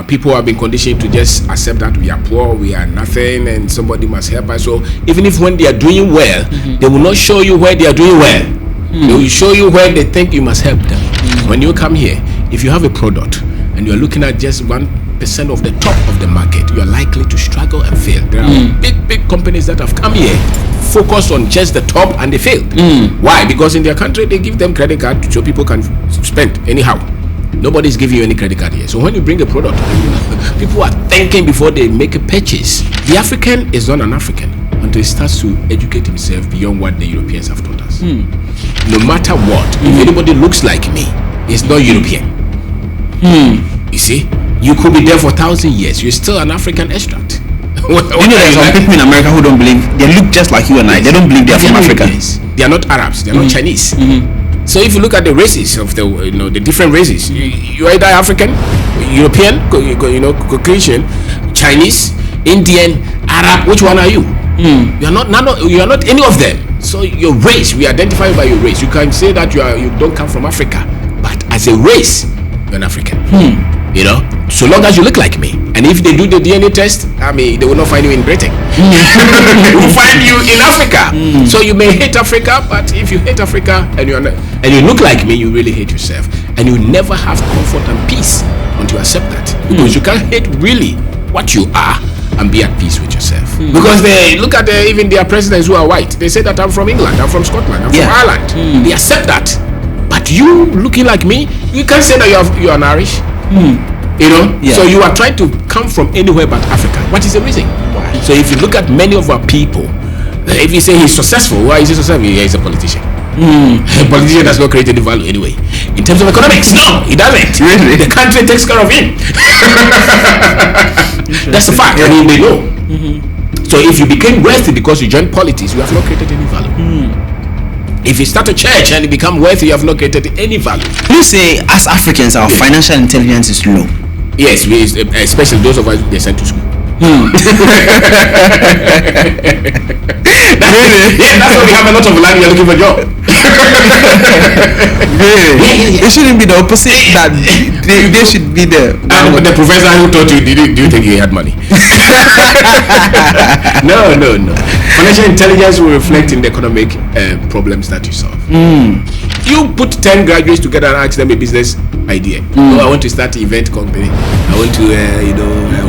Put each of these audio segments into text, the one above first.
Our people have been conditioned to just accept that we are poor, we are nothing, and somebody must help us. So even if when they are doing well, they will not show you where they are doing well. They will show you where they think you must help them. When you come here, if you have a product and you are looking at just 1% of the top of the market, you are likely to struggle and fail. There are big companies that have come here focused on just the top and they failed. Why? Because in their country they give them credit card so people can spend anyhow. Nobody's giving you any credit card here. So when you bring a product, people are thinking before they make a purchase. The African is not an African until he starts to educate himself beyond what the Europeans have taught us. No matter what, if anybody looks like me, he's not European. You see, you could be there for 1,000 years, you're still an African extract. There's some people in America who don't believe, they look just like you and I, they don't believe they are from Africa. They are not Arabs, they are not Chinese. So if you look at the races of the the different races, you are either African, European, Caucasian, Chinese, Indian, Arab. Which one are you? You are not any of them. So your race, we identify you by your race. You can say that you don't come from Africa, but as a race, you're an African. So long as you look like me. And if they do the DNA test, they will not find you in Britain. They will find you in Africa. So you may hate Africa, but if you hate Africa and you look like me, you really hate yourself. And you never have comfort and peace until you accept that. Because you can't hate really what you are and be at peace with yourself. Because they look at even their presidents who are white. They say that I'm from England, I'm from Scotland, I'm from Ireland. They accept that. But you looking like me, you can't say that you are Irish. So you are trying to come from anywhere but Africa. What is the reason? Why? So if you look at many of our people, if you say he's successful, why is he successful? He's a politician. A politician does not create any value anyway. In terms of economics, no, he doesn't. Really? The country takes care of him. That's a fact. They know. So if you became wealthy because you joined politics, you have not created any value. If you start a church and you become wealthy, you have not created any value. You say, as Africans, our financial intelligence is low. Yes, especially those of us they sent to school. That's why we have a lot of land. You're looking for a job. It shouldn't be the opposite. That they should be the professor who taught you. Do you think he had money? No. Financial intelligence will reflect in the economic problems that you solve. You put 10 graduates together and ask them a business idea. I want to start an event company. I want to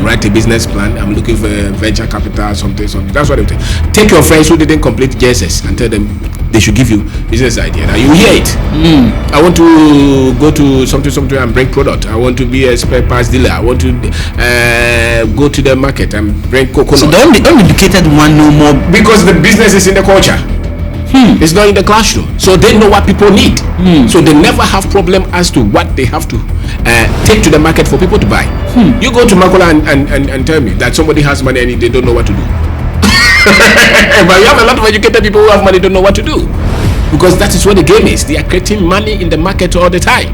write a business plan. I'm looking for venture capital, something. That's what they take. Take your friends who didn't complete JSS and tell them they should give you business idea. Now you hear it. I want to go to something and bring product. I want to be a spare parts dealer. I want to go to the market and bring coconut. So the uneducated one know more because the business is in the culture. It's not in the classroom. So they know what people need. So they never have problem as to what they have to take to the market for people to buy. You go to Makola and tell me that somebody has money and they don't know what to do. But you have a lot of educated people who have money don't know what to do. Because that is what the game is. They are creating money in the market all the time.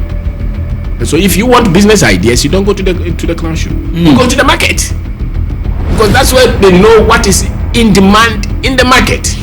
And so if you want business ideas, you don't go to the classroom. You go to the market. Because that's where they know what is in demand in the market.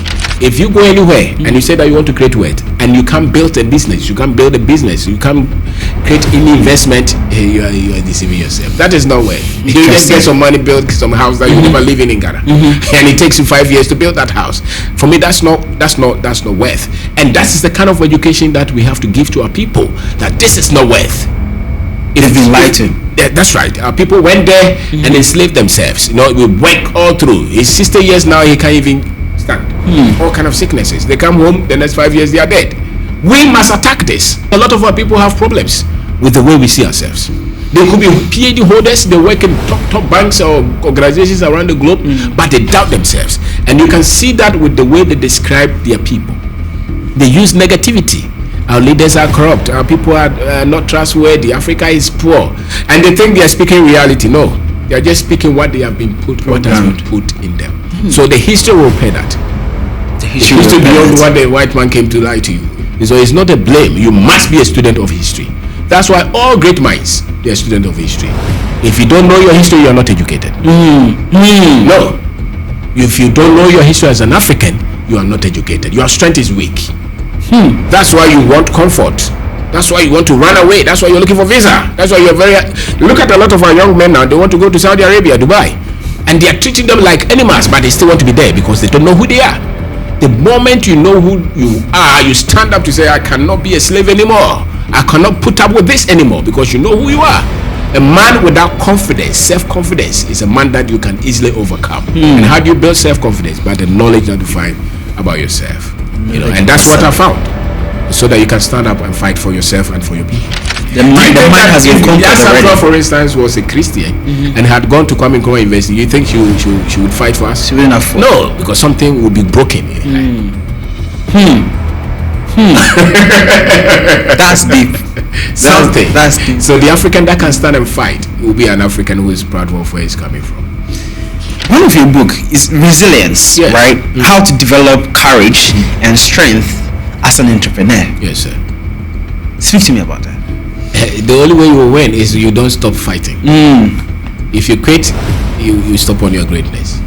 If you go anywhere and you say that you want to create wealth and you can't build a business, you can't create any investment, you are deceiving yourself. That is not wealth. You just get some money, build some house that you never live in Ghana, and it takes you 5 years to build that house. For me, that's not wealth. And that is the kind of education that we have to give to our people. That this is not wealth. It is enlightened. That's right. Our people went there and enslaved themselves. We work all through. He's 60 years now. He can't even stand. All kind of sicknesses. They come home, the next 5 years they are dead. We must attack this. A lot of our people have problems with the way we see ourselves. They could be PhD holders, they work in top banks or organizations around the globe, but they doubt themselves. And you can see that with the way they describe their people. They use negativity. Our leaders are corrupt. Our people are not trustworthy. Africa is poor. And they think they are speaking reality. No. They are just speaking what they have been put, what has been put in them. So the history will pay that. The history beyond what the white man came to lie to you. So it's not a blame. You must be a student of history. That's why all great minds, they are students of history. If you don't know your history, you are not educated. No. If you don't know your history as an African, you are not educated. Your strength is weak. That's why you want comfort. That's why you want to run away. That's why you're looking for visa. That's why you're very... Look at a lot of our young men now. They want to go to Saudi Arabia, Dubai. And they are treating them like animals, but they still want to be there because they don't know who they are. The moment you know who you are, you stand up to say, I cannot be a slave anymore. I cannot put up with this anymore, because you know who you are. A man without confidence, self-confidence, is a man that you can easily overcome. And how do you build self-confidence? By the knowledge that you find about yourself. You know, and that's what I found. So that you can stand up and fight for yourself and for your people. The mind has been conquered already. For instance, was a Christian and had gone to Kwabena University. You think she would fight for us? She wouldn't have fought. No, because something would be broken. That's deep. Something. That's deep. So the African that can stand and fight will be an African who is proud of where he's coming from. One of your book is resilience, right? How to develop courage and strength as an entrepreneur. Yes, sir. Speak to me about that. The only way you will win is you don't stop fighting. If you quit, you stop on your greatness.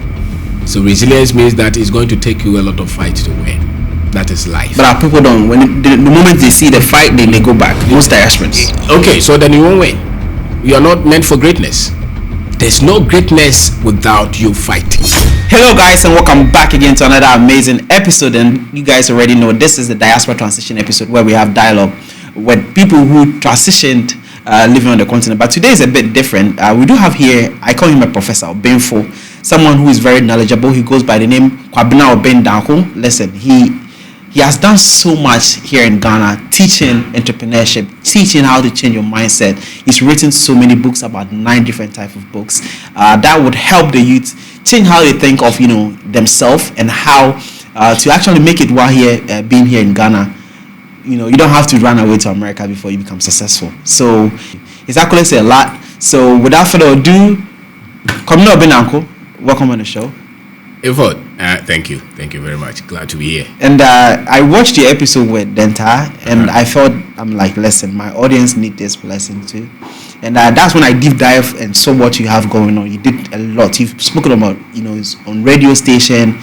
So resilience means that it's going to take you a lot of fights to win. That is life. But our people don't. When the moment they see the fight, they go back. Most diasporans. Okay, so then you won't win. You are not meant for greatness. There's no greatness without you fighting. Hello guys, and welcome back again to another amazing episode. And you guys already know this is the Diaspora Transition episode, where we have dialogue with people who transitioned living on the continent. But today is a bit different. We do have here, I call him a professor, Benfo, someone who is very knowledgeable. He goes by the name Kwabena Obeng Darko. Listen, he has done so much here in Ghana, teaching entrepreneurship, teaching how to change your mindset. He's written so many books, about 9 different types of books that would help the youth change how they think of themselves and how to actually make it while here being here in Ghana. You don't have to run away to America before you become successful. So it's actually a lot. So without further ado, Kwabena Obeng Darko, welcome on the show. Thank you very much. Glad to be here. And I watched the episode with Denta, and I felt, I'm like, listen, my audience need this blessing too. And that's when I deep dive and saw what you have going on. You did a lot. You've spoken about, it's on radio station,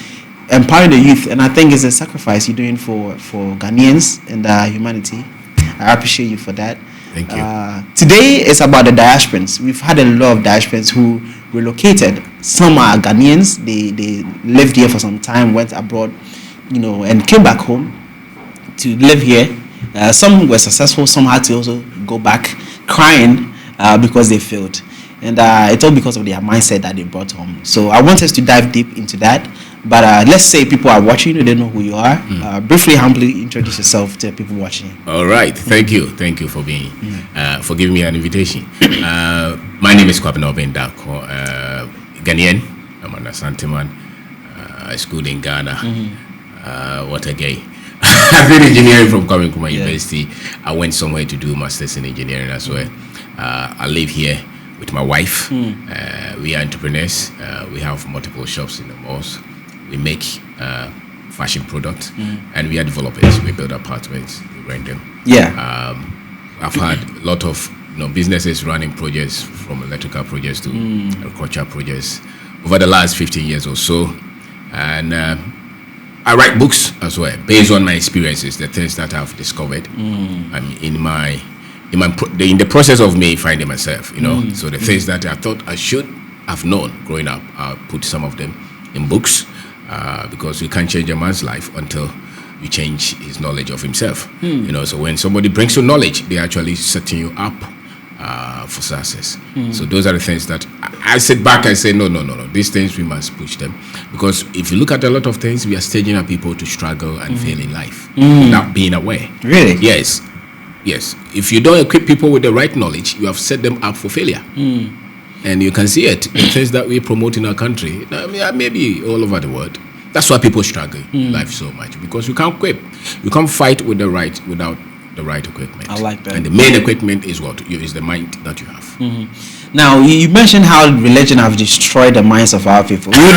empowering the youth, and I think it's a sacrifice you're doing for Ghanaians and humanity. I appreciate you for that. Thank you. Today is about the diasporans. We've had a lot of diasporans who relocated. Some are Ghanaians. They lived here for some time, went abroad, and came back home to live here. Some were successful. Some had to also go back crying because they failed. And it's all because of their mindset that they brought home. So I want us to dive deep into that. But let's say people are watching, they know who you are. Briefly, humbly introduce yourself to people watching. All right. Thank you for being for giving me an invitation. My name is Kwabena Obeng Darko, Ghanaian. I'm an Asante man. I schooled in Ghana. What a gay. I've been engineering from Kwabena University. I went somewhere to do masters in engineering as well. I live here with my wife. We are entrepreneurs. We have multiple shops in the malls. We make fashion products, and we are developers. We build apartments, we rent them. I've had a lot of businesses running projects, from electrical projects to agricultural projects, over the last 15 years or so. And I write books as well, based on my experiences, the things that I've discovered. In the process of me finding myself, So the things that I thought I should have known growing up, I put some of them in books, because you can't change a man's life until you change his knowledge of himself. So when somebody brings you knowledge, they're actually setting you up for success. So those are the things that I sit back and say, no. These things, we must push them. Because if you look at a lot of things, we are staging our people to struggle and fail in life without being aware. Really? Yes. If you don't equip people with the right knowledge, you have set them up for failure. And you can see it, the things that we promote in our country, maybe all over the world. That's why people struggle in life so much, because you can't equip. You can't fight without the right equipment. I like that. And the main equipment is what? Is the mind that you have. Now, you mentioned how religion have destroyed the minds of our people. We'll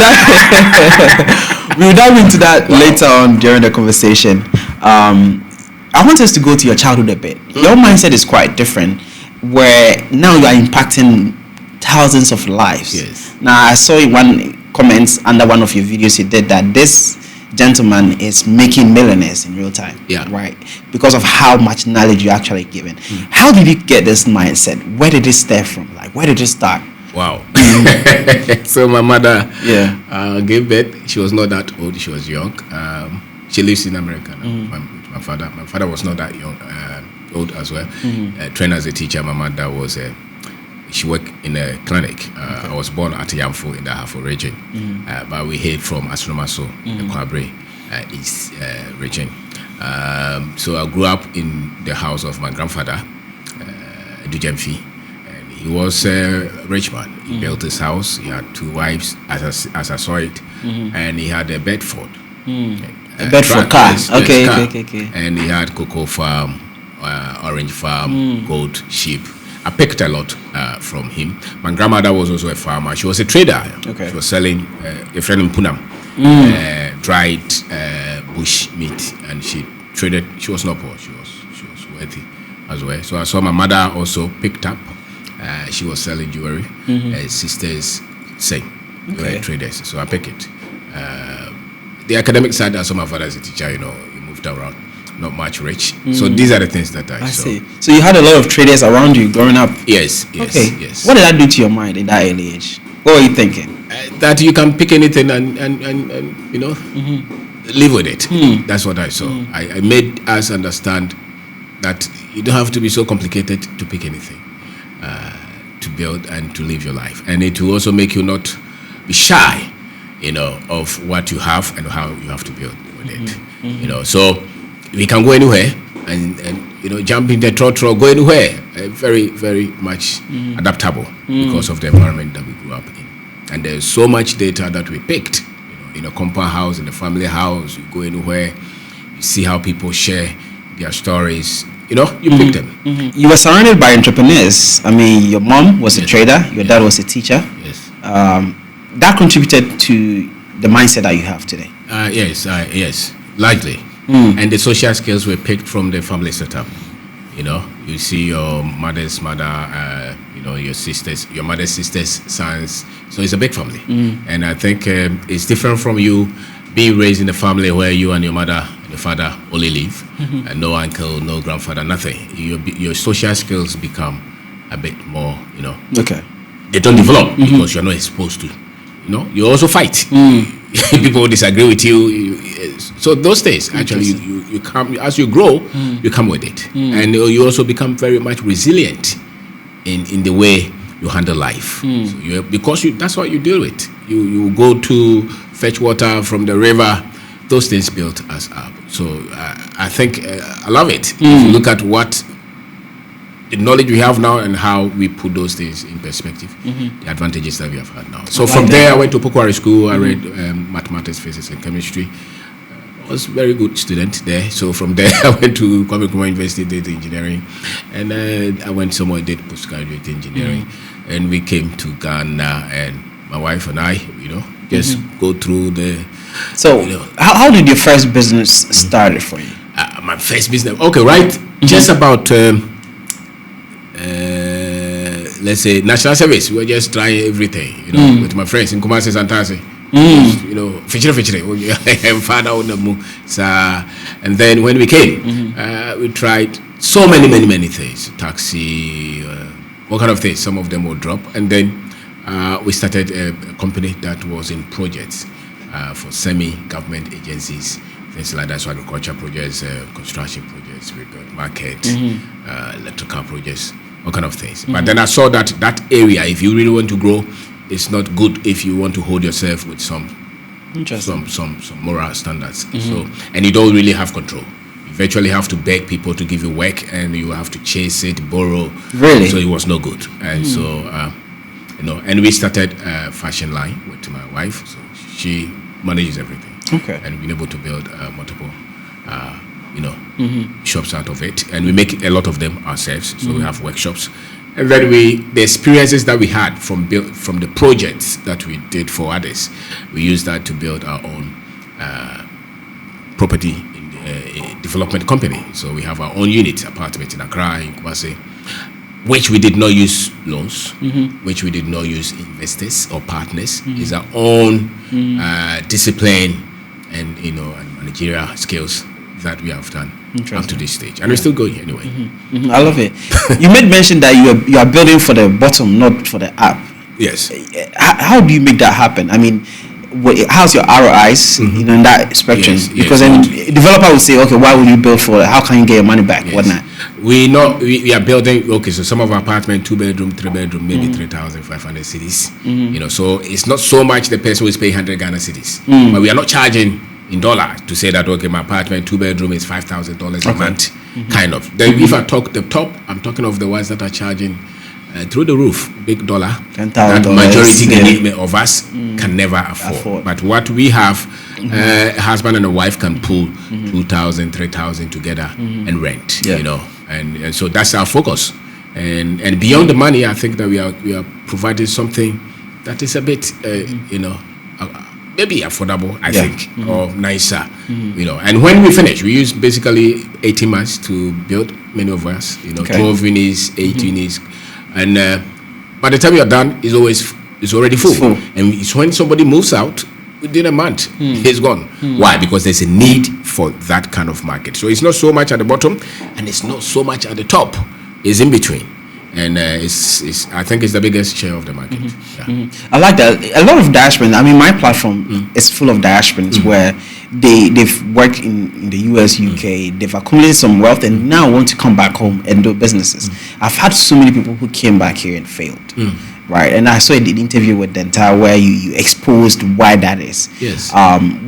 dive into that later on during the conversation. I want us to go to your childhood a bit. Your mindset is quite different, where now you are impacting thousands of lives. Yes. Now, I saw one comment under one of your videos you did that this gentleman is making millionaires in real time. Yeah. Right. Because of how much knowledge you're actually given. How did you get this mindset? Where did it stem from? Like, where did it start? Wow. So my mother gave birth. She was not that old. She was young. She lives in America now. My father was not that young, old as well. Trained as a teacher. My mother was she worked in a clinic. I was born at Yamfo in the Ahafo region, but we hailed from Astromaso, the Kwabena East region. So I grew up in the house of my grandfather, Dujemfi, and he was a rich man. He built his house. He had 2 wives, as I saw it, and he had a Bedford. A Bedford car. Okay. And he had cocoa farm, orange farm, goat, sheep. I picked a lot from him. My grandmother was also a farmer. She was a trader. Okay. She was selling a friend in Punam, dried bush meat, and she traded. She was not poor. She was wealthy as well. So I saw my mother also picked up. She was selling jewelry. Her sisters same. They were traders. So I picked it. The academic side, I saw my father as a teacher. He moved around. Not much rich. So these are the things that I saw. See. So you had a lot of traders around you growing up? Yes. Okay. Yes. What did that do to your mind in that early age? What were you thinking? That you can pick anything and live with it. That's what I saw. I made us understand that you don't have to be so complicated to pick anything, to build and to live your life. And it will also make you not be shy, of what you have and how you have to build with it. So we can go anywhere and jump in the trotro, go anywhere. Very, very much adaptable because of the environment that we grew up in. And there's so much data that we picked, in a compound house, in a family house. You go anywhere, you see how people share their stories. You pick them. You were surrounded by entrepreneurs. I mean, your mom was a trader, your dad was a teacher. Yes. That contributed to the mindset that you have today. Yes, largely. And the social skills were picked from the family setup. You see your mother's mother, your sisters, your mother's sisters, sons. So it's a big family. And I think it's different from you being raised in a family where you and your mother and your father only live, and no uncle, no grandfather, nothing. Your social skills become a bit more, Okay. They don't develop because you're not exposed to. You also fight. People disagree with you. So those days, actually, you come as you grow, you come with it, and you also become very much resilient in the way you handle life. So because that's what you deal with. You go to fetch water from the river. Those things built us up. So I think I love it. If you look at what the knowledge we have now and how we put those things in perspective, the advantages that we have had now. So from there, I went to Pokwari School. I read mathematics, physics, and chemistry. I was a very good student there. So from there, I went to Kwabena University, did engineering, and I went somewhere, did postgraduate engineering, and we came to Ghana, and my wife and I, just go through the. So how did your first business start for you? My first business, okay, right, just about. Let's say national service. We were just trying everything, with my friends in Kumasi Santasi. Fichire, father on the move. And then when we came, we tried so many things. Taxi, what kind of things. Some of them will drop, and then we started a company that was in projects for semi-government agencies, things like that. So agriculture projects, construction projects, we built market, electrical projects. All kind of things. But then I saw that area, if you really want to grow, it's not good if you want to hold yourself with some moral standards. So, and you don't really have control. You virtually have to beg people to give you work, and you have to chase it, borrow. Really? So it was no good. And so, and we started a fashion line with my wife. So she manages everything. Okay. And we've been able to build multiple shops out of it, and we make a lot of them ourselves. So we have workshops, and then the experiences that we had from the projects that we did for others, we use that to build our own property development company. So we have our own unit, apartment in Accra, in Kumasi, which we did not use loans, which we did not use investors or partners. It's our own discipline, and and managerial skills that we have done up to this stage, and we're still going anyway. I love it. You made mention that you are building for the bottom, not for the up. Yes. How do you make that happen? I mean, how's your ROIs in that spectrum? Yes, because then a developer will say, okay, why will you build for? How can you get your money back? Yes. Whatnot. We are building. Okay, so some of our apartment 2-bedroom, 3-bedroom, maybe 3,500 cities. So it's not so much the person who is paying 100 Ghana cities, but we are not charging in dollars to say that okay, my apartment 2-bedroom is $5,000 a month, kind of. Then if I talk the top, I'm talking of the ones that are charging through the roof, big dollar, that majority of us can never afford. But what we have, a husband and a wife can pull 2,000, 3,000 together and rent, and so that's our focus. And beyond the money, I think that we are providing something that is a bit, maybe affordable, I think, or nicer, And when we finish, we use basically 18 months to build many of us, 12 units, 8 units. And by the time you're done, it's already full. And it's when somebody moves out within a month, he's gone. Why? Because there's a need for that kind of market. So it's not so much at the bottom, and it's not so much at the top. It's in between. And I think it's the biggest share of the market. I like that. A lot of diasporans. I mean, my platform is full of diasporans where they've worked in the US, UK. They've accumulated some wealth and now want to come back home and do businesses. I've had so many people who came back here and failed. Right, and I saw an interview with Dental where you exposed why that is. Yes.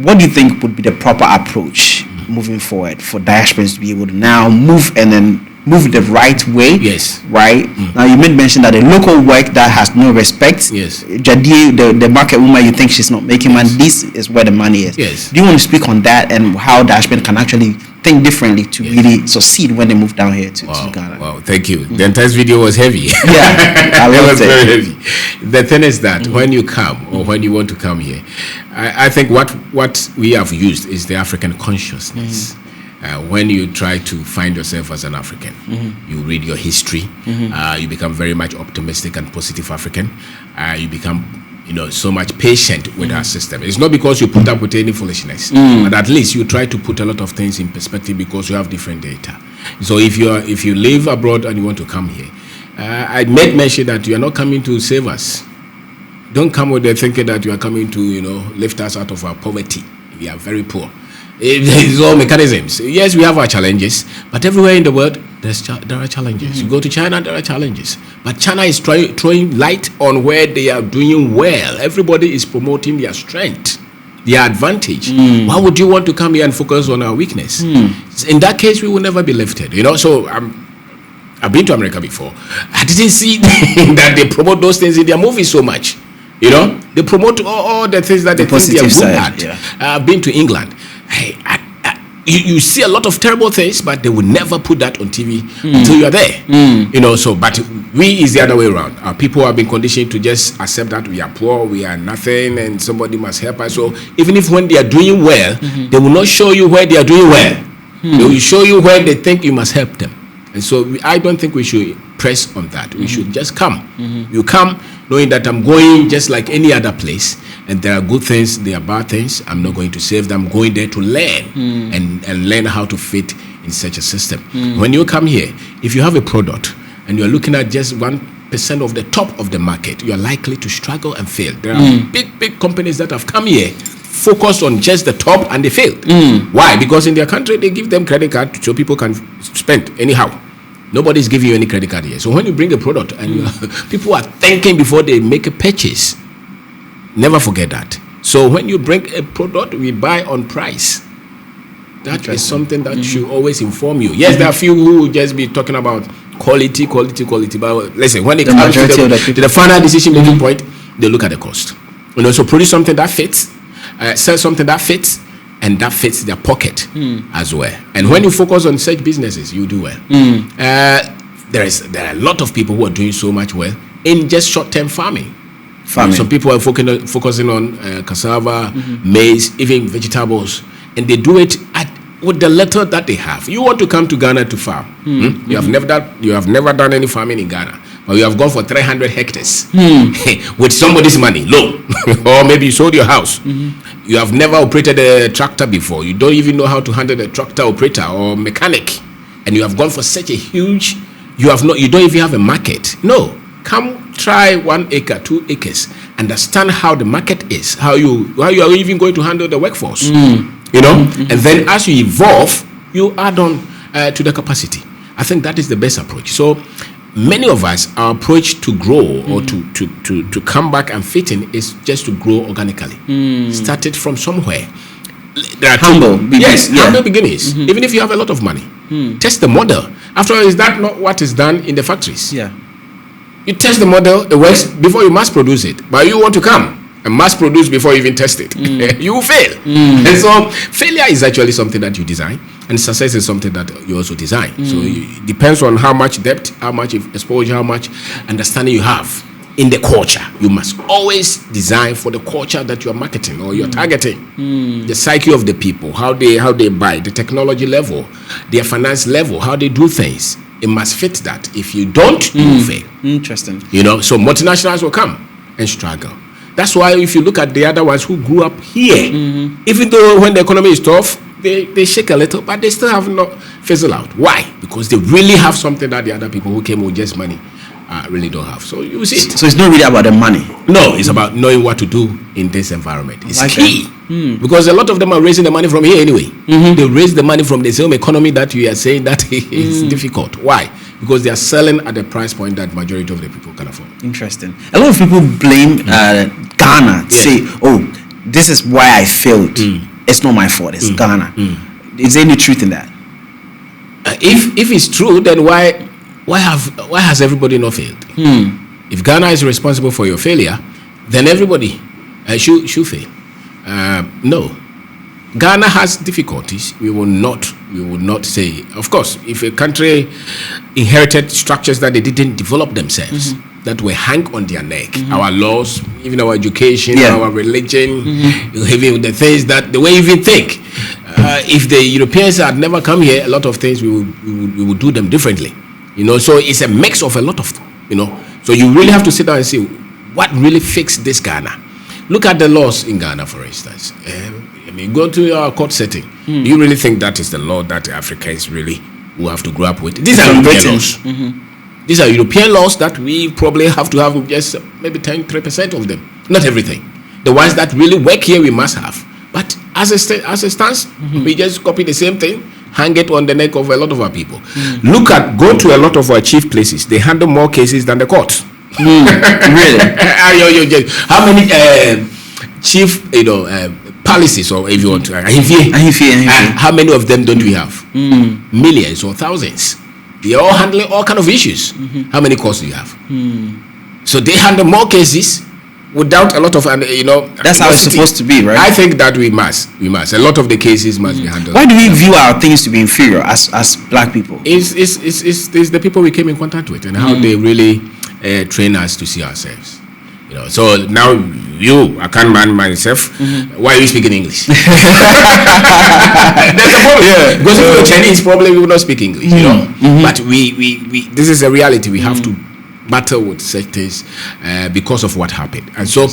What do you think would be the proper approach moving forward for diasporans to be able to now move and then move the right way? Yes. Right? Now, you made mention that the local work that has no respect. Yes. Jadi, the market woman, you think she's not making money. This is where the money is. Yes. Do you want to speak on that and how diasporans can actually think differently to really succeed when they move down here to Ghana? Wow, thank you. The entire video was heavy. Yeah, I loved it. Very heavy. The thing is that when you come or when you want to come here, I think what we have used is the African consciousness. When you try to find yourself as an African, you read your history, you become very much optimistic and positive African. You become so much patient with our system. It's not because you put up with any foolishness, but at least you try to put a lot of things in perspective because you have different data. So if you live abroad and you want to come here, I made mention that you are not coming to save us. Don't come with the thinking that you are coming to lift us out of our poverty. We are very poor. It's all mechanisms. Yes, we have our challenges, but everywhere in the world there are challenges. You go to China, there are challenges, but China is throwing light on where they are doing well. Everybody is promoting their strength, their advantage. Why would you want to come here and focus on our weakness? In that case, we will never be lifted. So I've been to America before. I didn't see that they promote those things in their movies so much. They promote all the things that they think they are good at. I've been to England. You see a lot of terrible things, but they will never put that on TV until you are there. But we is the other way around. Our people have been conditioned to just accept that we are poor, we are nothing, and somebody must help us. So even if when they are doing well, they will not show you where they are doing well. They will show you where they think you must help them. And so I don't think we should press on that. We should just come. You come knowing that I'm going just like any other place, and there are good things, there are bad things. I'm not going to save them. I'm going there to learn and learn how to fit in such a system. When you come here, if you have a product and you're looking at just 1% of the top of the market, you're likely to struggle and fail. There are big companies that have come here focused on just the top and they failed. Why? Because in their country they give them credit card so people can spend anyhow. Nobody's giving you any credit card here. So when you bring a product and people are thinking before they make a purchase, never forget that. So when you bring a product, we buy on price. That is something that should always inform you. Yes, there are few who will just be talking about quality. But listen, when it comes to the final decision-making point, they look at the cost. So produce something that fits, sell something that fits, and that fits their pocket as well. And when you focus on such businesses, you do well. There are a lot of people who are doing so much well in just short-term farming. Some people are focusing on cassava, maize, even vegetables, and they do it with the little that they have. You want to come to Ghana to farm. You have never done any farming in Ghana. or you have gone for 300 hectares with somebody's money, loan, or maybe you sold your house. You have never operated a tractor before. You don't even know how to handle a tractor operator or mechanic, and you have gone for such a huge. You don't even have a market. No, come try 1 acre, 2 acres. Understand how the market is, how you are even going to handle the workforce. And then as you evolve, you add on to the capacity. I think that is the best approach. So many of us, our approach to grow or to come back and fit in is just to grow organically. Start it from somewhere. There are humble beginnings. Even if you have a lot of money, test the model. After all, is that not what is done in the factories? Yeah. You test the model, it works before you mass produce it. But you want to come and mass produce before you even test it. You will fail. And so failure is actually something that you design, and success is something that you also design. So it depends on how much depth, how much exposure, how much understanding you have in the culture. You must always design for the culture that you are marketing or you're targeting. The psyche of the people, how they buy, the technology level, their finance level, how they do things. It must fit that. If you don't, you will fail. Interesting. So multinationals will come and struggle. That's why if you look at the other ones who grew up here, even though when the economy is tough, they shake a little, but they still have not fizzled out. Why? Because they really have something that the other people who came with just money really don't have. So you see it. So it's not really about the money. No, it's about knowing what to do in this environment. It's key. Because a lot of them are raising the money from here anyway. They raise the money from the same economy that we are saying that is difficult. Why? Because they are selling at the price point that majority of the people can afford. Interesting. A lot of people blame Ghana, say, "Oh, this is why I failed. It's not my fault. It's Ghana." Is there any truth in that? If it's true, then why has everybody not failed? If Ghana is responsible for your failure, then everybody should fail. No, Ghana has difficulties. We will not say. Of course, if a country inherited structures that they didn't develop themselves, that were hang on their neck, our laws, even our education, our religion, even the things that the way we even think. If the Europeans had never come here, a lot of things we would do them differently. So it's a mix of a lot of, So you really have to sit down and see what really fixed this Ghana. Look at the laws in Ghana, for instance. Go to your court setting. Do you really think that is the law that Africans really will have to grow up with? These are European laws. These are European laws that we probably have to have just maybe 3% of them. Not everything. The ones that really work here, we must have. But as it stands, we just copy the same thing, hang it on the neck of a lot of our people. Go to a lot of our chief places. They handle more cases than the courts. Really? How many chief, policies, or if you want to, how many of them don't we have? Millions or thousands. They are all handling all kind of issues. How many courts do you have? So they handle more cases without a lot of, that's how it's supposed to be, right? I think that we must. A lot of the cases must be handled. Why do we view our things to be inferior as black people? It's the people we came in contact with and how they really train us to see ourselves. So now I can't man myself. Why are you speaking English? There's a problem. Because if you're Chinese, probably we will not speak English. But we this is a reality. We have to battle with such things because of what happened. And so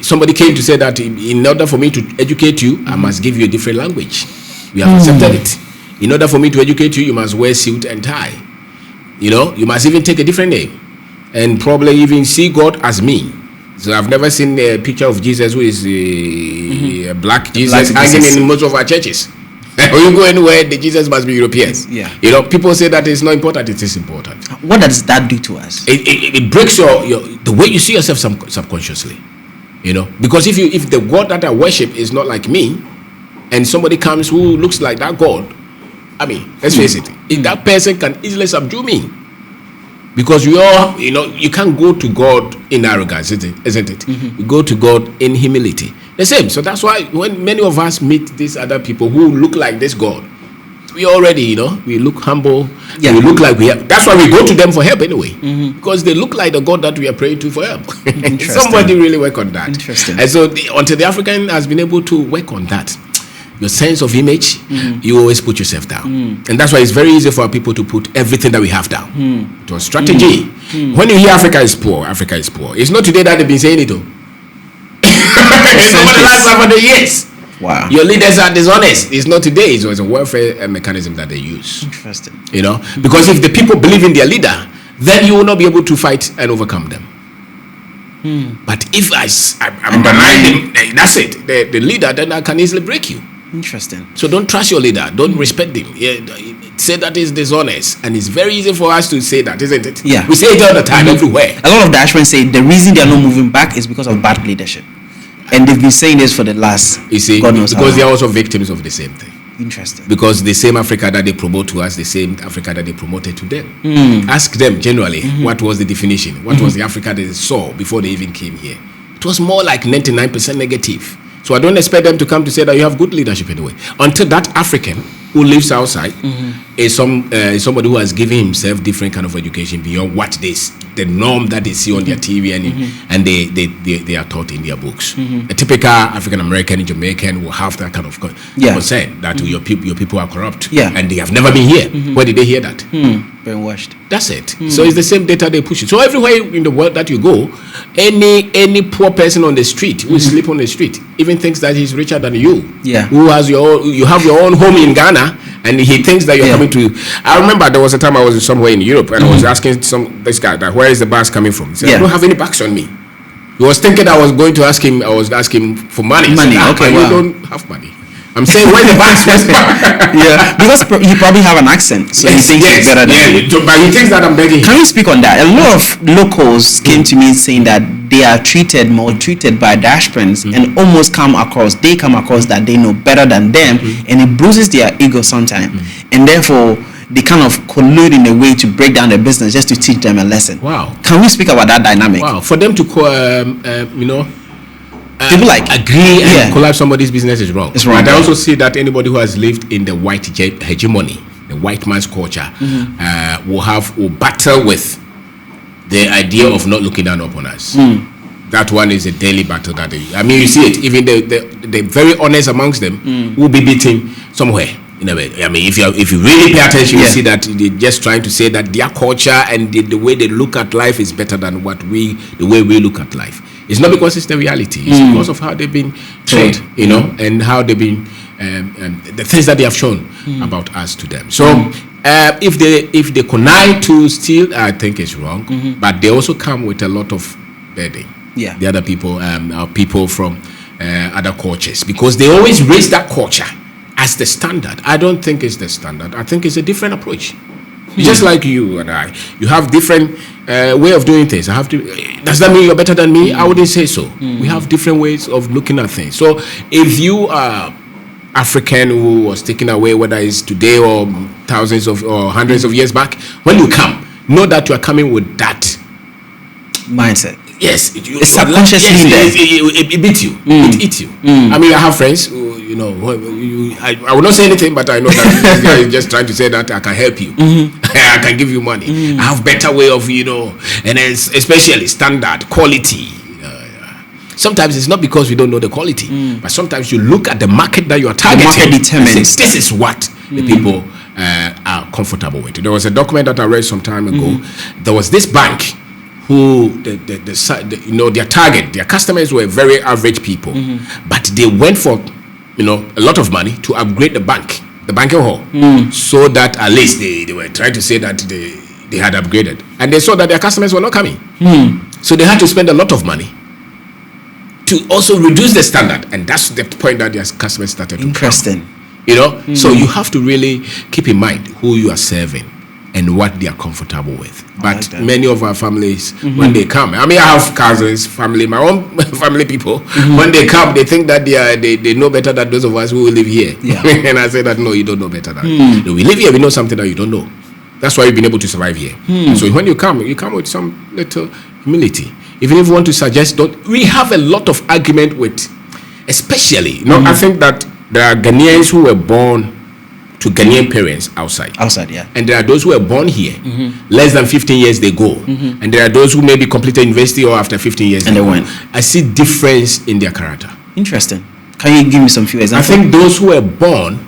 somebody came to say that in order for me to educate you, I must give you a different language. We have accepted it. In order for me to educate you, you must wear suit and tie. You must even take a different name and probably even see God as me. So I've never seen a picture of Jesus who is a black Jesus hanging in most of our churches. When you go anywhere, the Jesus must be European. People say that it's not important. It is important. What does that do to us? It breaks the way you see yourself subconsciously. Because if the God that I worship is not like me, and somebody comes who looks like that God, let's face it, that person can easily subdue me. Because we all, you can't go to God in arrogance, isn't it? You go to God in humility. The same. So that's why when many of us meet these other people who look like this God, we already, we look humble. Yeah. We look like we have. That's why we go to them for help anyway. Because they look like the God that we are praying to for help. Somebody really work on that. Interesting. And so until the African has been able to work on that, your sense of image, you always put yourself down. And that's why it's very easy for our people to put everything that we have down. It was strategy. When you hear Africa is poor, Africa is poor. It's not today that they've been saying it, though. It's over the last 500 years. Wow. Your leaders are dishonest. It's not today. It was a welfare mechanism that they use. Interesting. You know, because if the people believe in their leader, then you will not be able to fight and overcome them. But if I'm behind him, that's it. The leader, then I can easily break you. Interesting. So don't trust your leader. Don't respect him. Say that is dishonest, and it's very easy for us to say that, isn't it? Yeah. We say it all the time, everywhere. A lot of diasporans say the reason they are not moving back is because of bad leadership, and they've been saying this for the last. You see, God knows because how they are long. also victims of the same thing. Interesting. Because the same Africa that they promote to us, the same Africa that they promoted to them. Ask them generally what was the definition, what was the Africa they saw before they even came here. It was more like 99% negative. So I don't expect them to come to say that you have good leadership anyway. Until that African who lives outside is somebody who has given himself different kind of education beyond what the norm that they see on their TV and they are taught in their books. A typical African American, Jamaican will have that kind of concern that your people are corrupt and they have never been here. Where did they hear that? Brainwashed. That's it. So it's the same data they push it. So everywhere in the world that you go, any poor person on the street who sleep on the street even thinks that he's richer than you. Yeah. Who has you have your own home in Ghana, and he thinks that you're coming to. I remember there was a time I was somewhere in Europe and I was asking this guy that where is the bags coming from? He said, I don't have any bags on me. He was thinking I was going to ask him. I was asking for money. Money. Said, Okay. You don't have money. I'm saying where's the bags? Yeah, because you probably have an accent, so he thinks it's better than you. But he thinks that I'm begging. Can we speak on that? A lot of locals came to me saying that they are maltreated by diasporans and almost come across that they know better than them, and it bruises their ego sometimes, and therefore they kind of collude in a way to break down the business just to teach them a lesson. Wow. Can we speak about that dynamic? Wow. For them to people like agree and collapse somebody's business is wrong. It's wrong. And I also see that anybody who has lived in the white hegemony, the white man's culture, will battle with the idea of not looking down upon us. That one is a daily battle that you see it. Even the very honest amongst them will be beaten somewhere. In a way. I mean, if you really pay attention, you see that they're just trying to say that their culture and the way they look at life is better than the way we look at life. It's not because it's the reality. It's because of how they've been taught, and how they've been the things that they have shown about us to them. So if they connive to steal, I think it's wrong. But they also come with a lot of burden. Yeah. The other people are people from other cultures, because they always raise that culture as the standard. I don't think it's the standard. I think it's a different approach. Just like you and I, you have different way of doing things. Does that mean you're better than me? I wouldn't say so. We have different ways of looking at things. So if you are African who was taken away, whether it's today or thousands or hundreds of years back, when you come, know that you are coming with that mindset. Yes, it's subconsciously it beats you. It eats you. I mean, I have friends who, I will not say anything, but I know that this guy is just trying to say that I can help you. I can give you money. I have better way of, and it's especially standard quality. Sometimes it's not because we don't know the quality, but sometimes you look at the market that you are targeting. The market determines. This is what the people are comfortable with. There was a document that I read some time ago. There was this bank who their target, their customers were very average people, but they went for a lot of money to upgrade the banking hall, so that at least they were trying to say that they had upgraded, and they saw that their customers were not coming, so they had to spend a lot of money to also reduce the standard, and that's the point that their customers started to Interesting. come. So you have to really keep in mind who you are serving and what they are comfortable with. But many of our families, when they come, I mean, I have cousins, family, my own family people. When they come, they think that they know better than those of us who live here. Yeah. And I say that no, you don't know better than we live here. We know something that you don't know. That's why you've been able to survive here. So when you come with some little humility. Even if you want to suggest, we have a lot of argument with, especially. I think that there are Ghanaians who were born to Ghanaian parents outside, yeah. and there are those who were born here. Less than 15 years they go, and there are those who maybe completed university or after 15 years and they went. I see difference in their character. Interesting. Can you give me some few examples? I think those who were born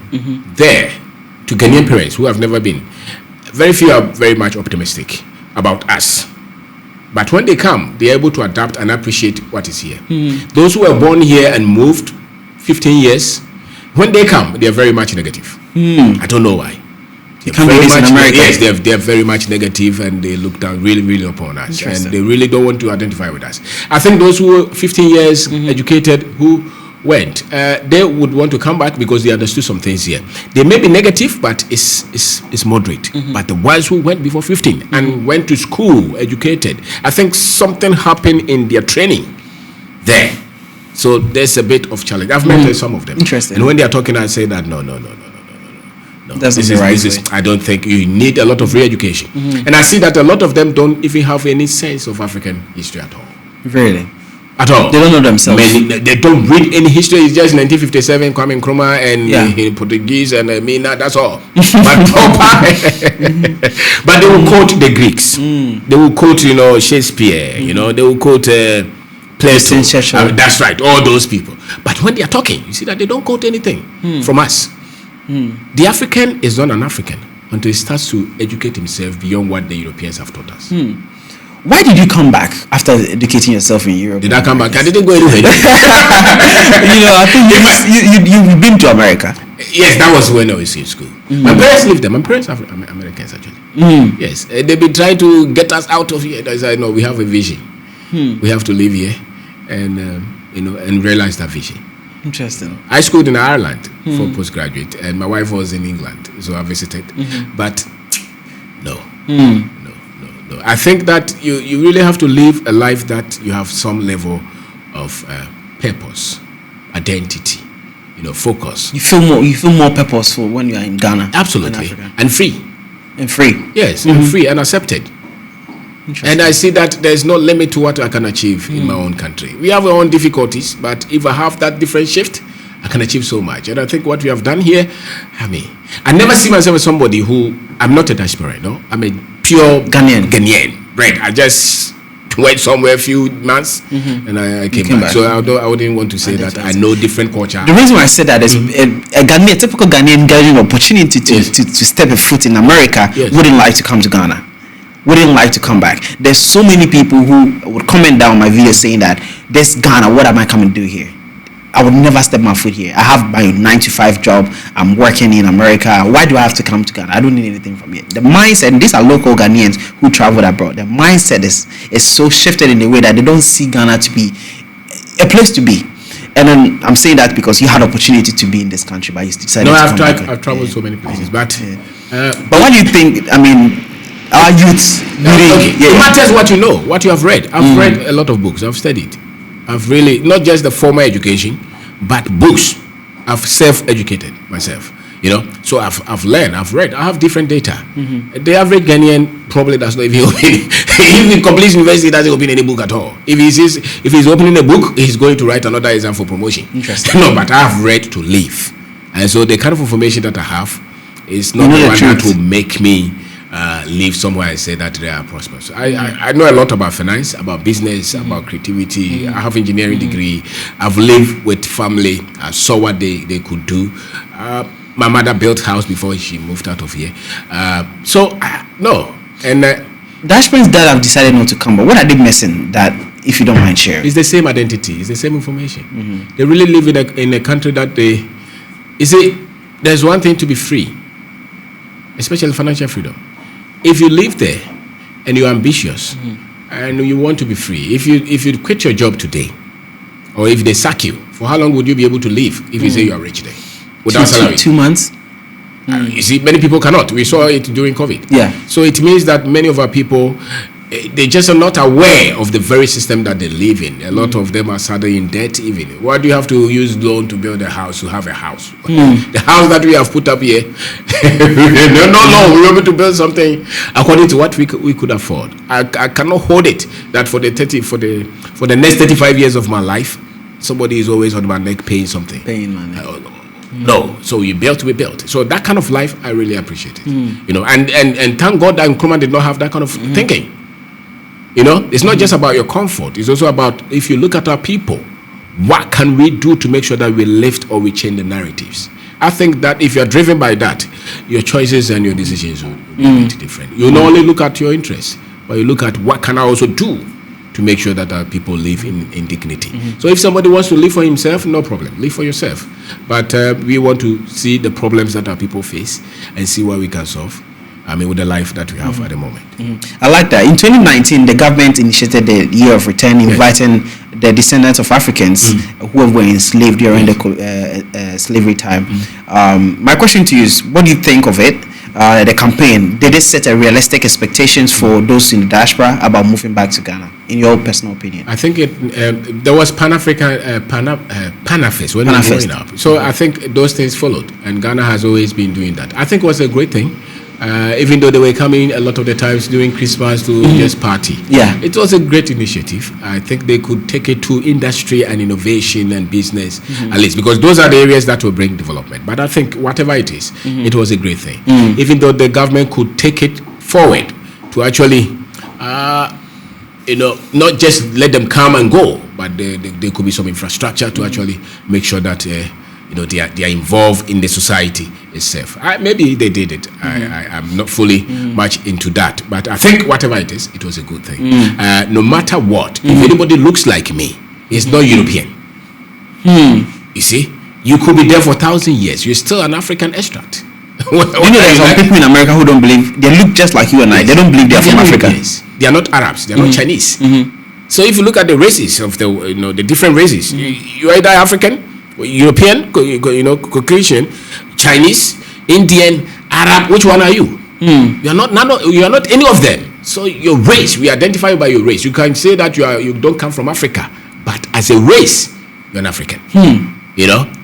there to Ghanaian parents who have never been, very few are very much optimistic about us. But when they come, they're able to adapt and appreciate what is here. Those who were born here and moved 15 years, when they come, they are very much negative. I don't know why. Very much, in America. Yes, they're very much negative, and they look down really upon us, and they really don't want to identify with us. I think those who were 15 years educated who went, they would want to come back because they understood some things here. They may be negative, but it's moderate. But the ones who went before 15 and went to school, educated, I think something happened in their training there. So there's a bit of challenge. I've met some of them. Interesting. And when they are talking, I say that no. That's this the right way. I don't think you need a lot of re-education. And I see that a lot of them don't even have any sense of African history at all. Really? At all. They don't know themselves. They don't read any history. It's just 1957, Kwame Nkrumah and Portuguese and Mina, that's all. But but they will quote the Greeks. They will quote, Shakespeare. They will quote Plato. That's right, all those people. But when they are talking, you see that they don't quote anything from us. The African is not an African until he starts to educate himself beyond what the Europeans have taught us. Why did you come back after educating yourself in Europe? Did I come back? I didn't go anywhere. I think you've been to America. Yes, that was when I was in school. My parents lived there. My parents are Americans, actually. Yes, they've been trying to get us out of here. I said, no, we have a vision. We have to live here and and realize that vision. Interesting. I schooled in Ireland for postgraduate, and my wife was in England, so I visited. But no. I think that you really have to live a life that you have some level of purpose, identity, focus. You feel more purposeful when you are in Ghana. Absolutely, and free. And free. Yes, and free and accepted. And I see that there's no limit to what I can achieve in my own country. We have our own difficulties, but if I have that different shift, I can achieve so much. And I think what we have done here, I never see myself as somebody who, I'm not a diaspora, I'm a pure Ghanaian. Right. I just went somewhere a few months and I came back. So I wouldn't want to say that I know different culture. The reason why I said that is a typical Ghanaian getting an opportunity to step a foot in America wouldn't like to come to Ghana. Wouldn't like to come back. There's so many people who would comment down my video saying that this Ghana, what am I coming to do here? I would never step my foot here. I have my 9-to-5 job. I'm working in America. Why do I have to come to Ghana? I don't need anything from here. The mindset, and these are local Ghanaians who traveled abroad. The mindset is so shifted in a way that they don't see Ghana to be a place to be. And then I'm saying that because you had opportunity to be in this country, but you decided to come back. I've traveled so many places, but what do you think? Our youths really, it matters what you know, what you have read. I've read a lot of books. I've studied. I've really, not just the formal education, but books. I've self-educated myself, So I've learned, I've read. I have different data. The average Ghanaian probably does not even open. If he completes university, he doesn't open any book at all. If he's opening a book, he's going to write another exam for promotion. Interesting. No, but I have read to live, and so the kind of information that I have is not the one that will make me live somewhere and say that they are prosperous. I know a lot about finance, about business, about creativity. I have engineering degree. I've lived with family. I saw what they could do. My mother built house before she moved out of here. No. And the Ashburns that have decided not to come, but what are they missing that, if you don't mind sharing? It's the same identity. It's the same information. They really live in a country that they... You see, there's one thing to be free, especially financial freedom. If you live there and you're ambitious and you want to be free, if you quit your job today, or if they sack you, for how long would you be able to live if you say you are rich there without salary? 2 months. You see, many people cannot. We saw it during COVID. Yeah. So it means that many of our people, they just are not aware of the very system that they live in. A lot of them are suddenly in debt even. Why do you have to use loan to build a house, to have a house? The house that we have put up here, no, we were able to build something according to what we could afford. I cannot hold it that for the next 35 years of my life, somebody is always on my neck paying something. Paying money. No, so we built. So that kind of life, I really appreciate it. And thank God that Nkrumah did not have that kind of thinking. It's not just about your comfort. It's also about, if you look at our people what can we do to make sure that we lift or we change the narratives? I think that if you're driven by that, your choices and your decisions will be a bit different. You not only look at your interests, but you look at what can I also do to make sure that our people live in dignity. So if somebody wants to live for himself, no problem, live for yourself. But we want to see the problems that our people face and see what we can solve. I mean, with the life that we have at the moment. I like that. In 2019, the government initiated the Year of Return, inviting the descendants of Africans who were enslaved during the slavery time. My question to you is, what do you think of it? The campaign, did it set a realistic expectations for those in the diaspora about moving back to Ghana, in your personal opinion? I think there was Pan-African, Pan-Afis when we were growing up. So I think those things followed, and Ghana has always been doing that. I think it was a great thing. Even though they were coming a lot of the times during Christmas to just party. Yeah. It was a great initiative. I think they could take it to industry and innovation and business, at least, because those are the areas that will bring development. But I think whatever it is, it was a great thing. Even though the government could take it forward to actually, not just let them come and go, but there could be some infrastructure to actually make sure that they are involved in the society itself. Maybe they did it. I'm not fully much into that, but I think whatever it is, it was a good thing. No matter what, if anybody looks like me, he's not European. You see, you could be there for 1,000 years. You're still an African extract. There's some people in America who don't believe they look just like you and I. They don't believe they're from Africa. They are not Arabs. They are not Chinese. So if you look at the races of the different races, you are either African, European, Caucasian, Chinese, Indian, Arab. Which one are you? You are not any of them. So your race, we identify you by your race. You can say that you don't come from Africa, but as a race, you're an African.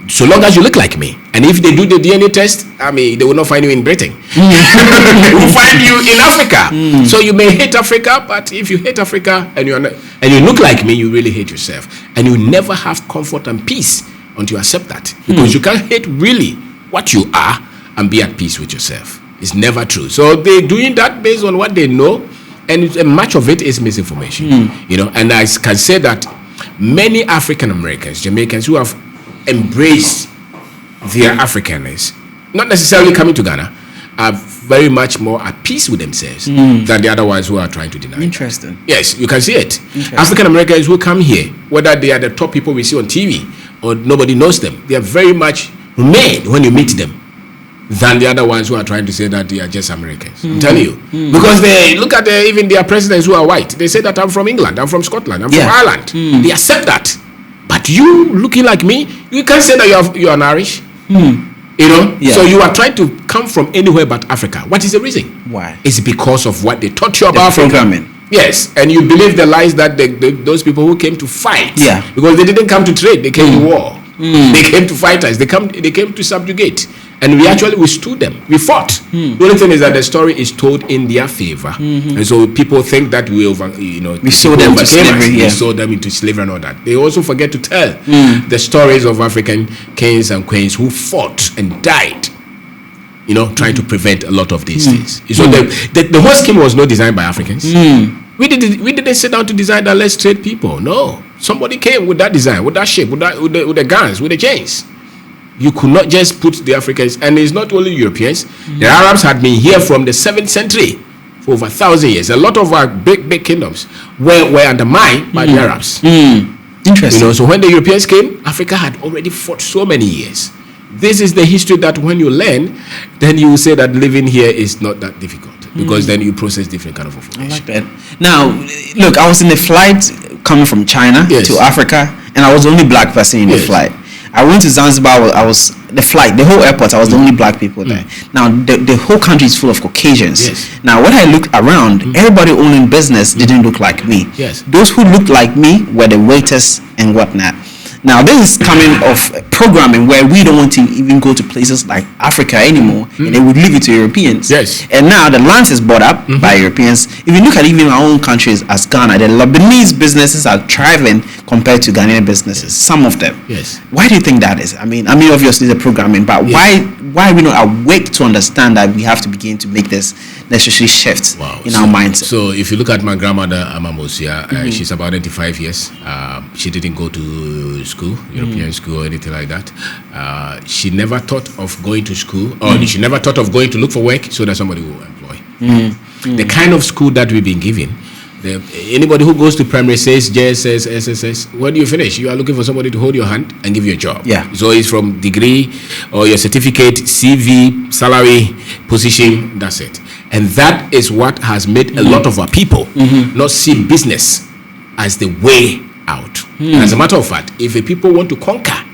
So long as you look like me. And if they do the DNA test, they will not find you in Britain. They will find you in Africa. So you may hate Africa, but if you hate Africa and you look like me, you really hate yourself. And you never have comfort and peace until you accept that. Because you can't hate really what you are and be at peace with yourself. It's never true. So they're doing that based on what they know, and much of it is misinformation. And I can say that many African Americans, Jamaicans who have embraced their Africanness, not necessarily coming to Ghana, are very much more at peace with themselves than the other ones who are trying to deny. Interesting. Yes, you can see it. African Americans who come here, whether they are the top people we see on TV or nobody knows them, they are very much made when you meet them than the other ones who are trying to say that they are just Americans. I'm telling you. Because they look at even their presidents who are white. They say that I'm from England, I'm from Scotland, I'm from Ireland. They accept that. But you looking like me, you can't say that you're an Irish. So you are trying to come from anywhere but Africa. What is the reason? Why? It's because of what they taught you about programming. Yes, and you believe the lies that those people who came to fight. Yeah. Because they didn't come to trade, they came to war. They came to fight us. They came to subjugate. And we actually withstood them. We fought. The only thing is that the story is told in their favor. And so people think that we sold them to slavery. We sold them into slavery and all that. They also forget to tell the stories of African kings and queens who fought and died, trying to prevent a lot of these things. So the whole scheme was not designed by Africans. We didn't sit down to design that let's trade people. No. Somebody came with that design, with that shape, with the guns, with the chains. You could not just put the Africans, and it's not only Europeans. The Arabs had been here from the 7th century for over 1,000 years. A lot of our big kingdoms were undermined by the Arabs. Interesting. So when the Europeans came, Africa had already fought so many years. This is the history that when you learn, then you will say that living here is not that difficult, because then you process different kind of information. I like that. Now, look, I was in a flight coming from China to Africa, and I was the only black person in the flight. I went to Zanzibar. The whole airport, I was the only black people there. Now, the whole country is full of Caucasians. Now, when I looked around, everybody owning business didn't look like me. Those who looked like me were the waiters and whatnot. Now, this is coming of programming where we don't want to even go to places like Africa anymore, and they would leave it to Europeans. And now the land is bought up by Europeans. If you look at even our own countries as Ghana, the Lebanese businesses are thriving compared to Ghanaian businesses, some of them. Why do you think that is? I mean, obviously the programming, but why why are we not awake to understand that we have to begin to make this necessary shift in our mindset? So if you look at my grandmother, Amamosia, she's about 85 years. She didn't go to school, European school or anything like that. She never thought of going to school, or she never thought of going to look for work so that somebody will employ. The kind of school that we've been given, anybody who goes to primary says JSS, SSS, when you finish, you are looking for somebody to hold your hand and give you a job. Yeah. So it's from degree or your certificate, CV, salary, position, that's it. And that is what has made a lot of our people not see business as the way out. As a matter of fact, if a people want to conquer,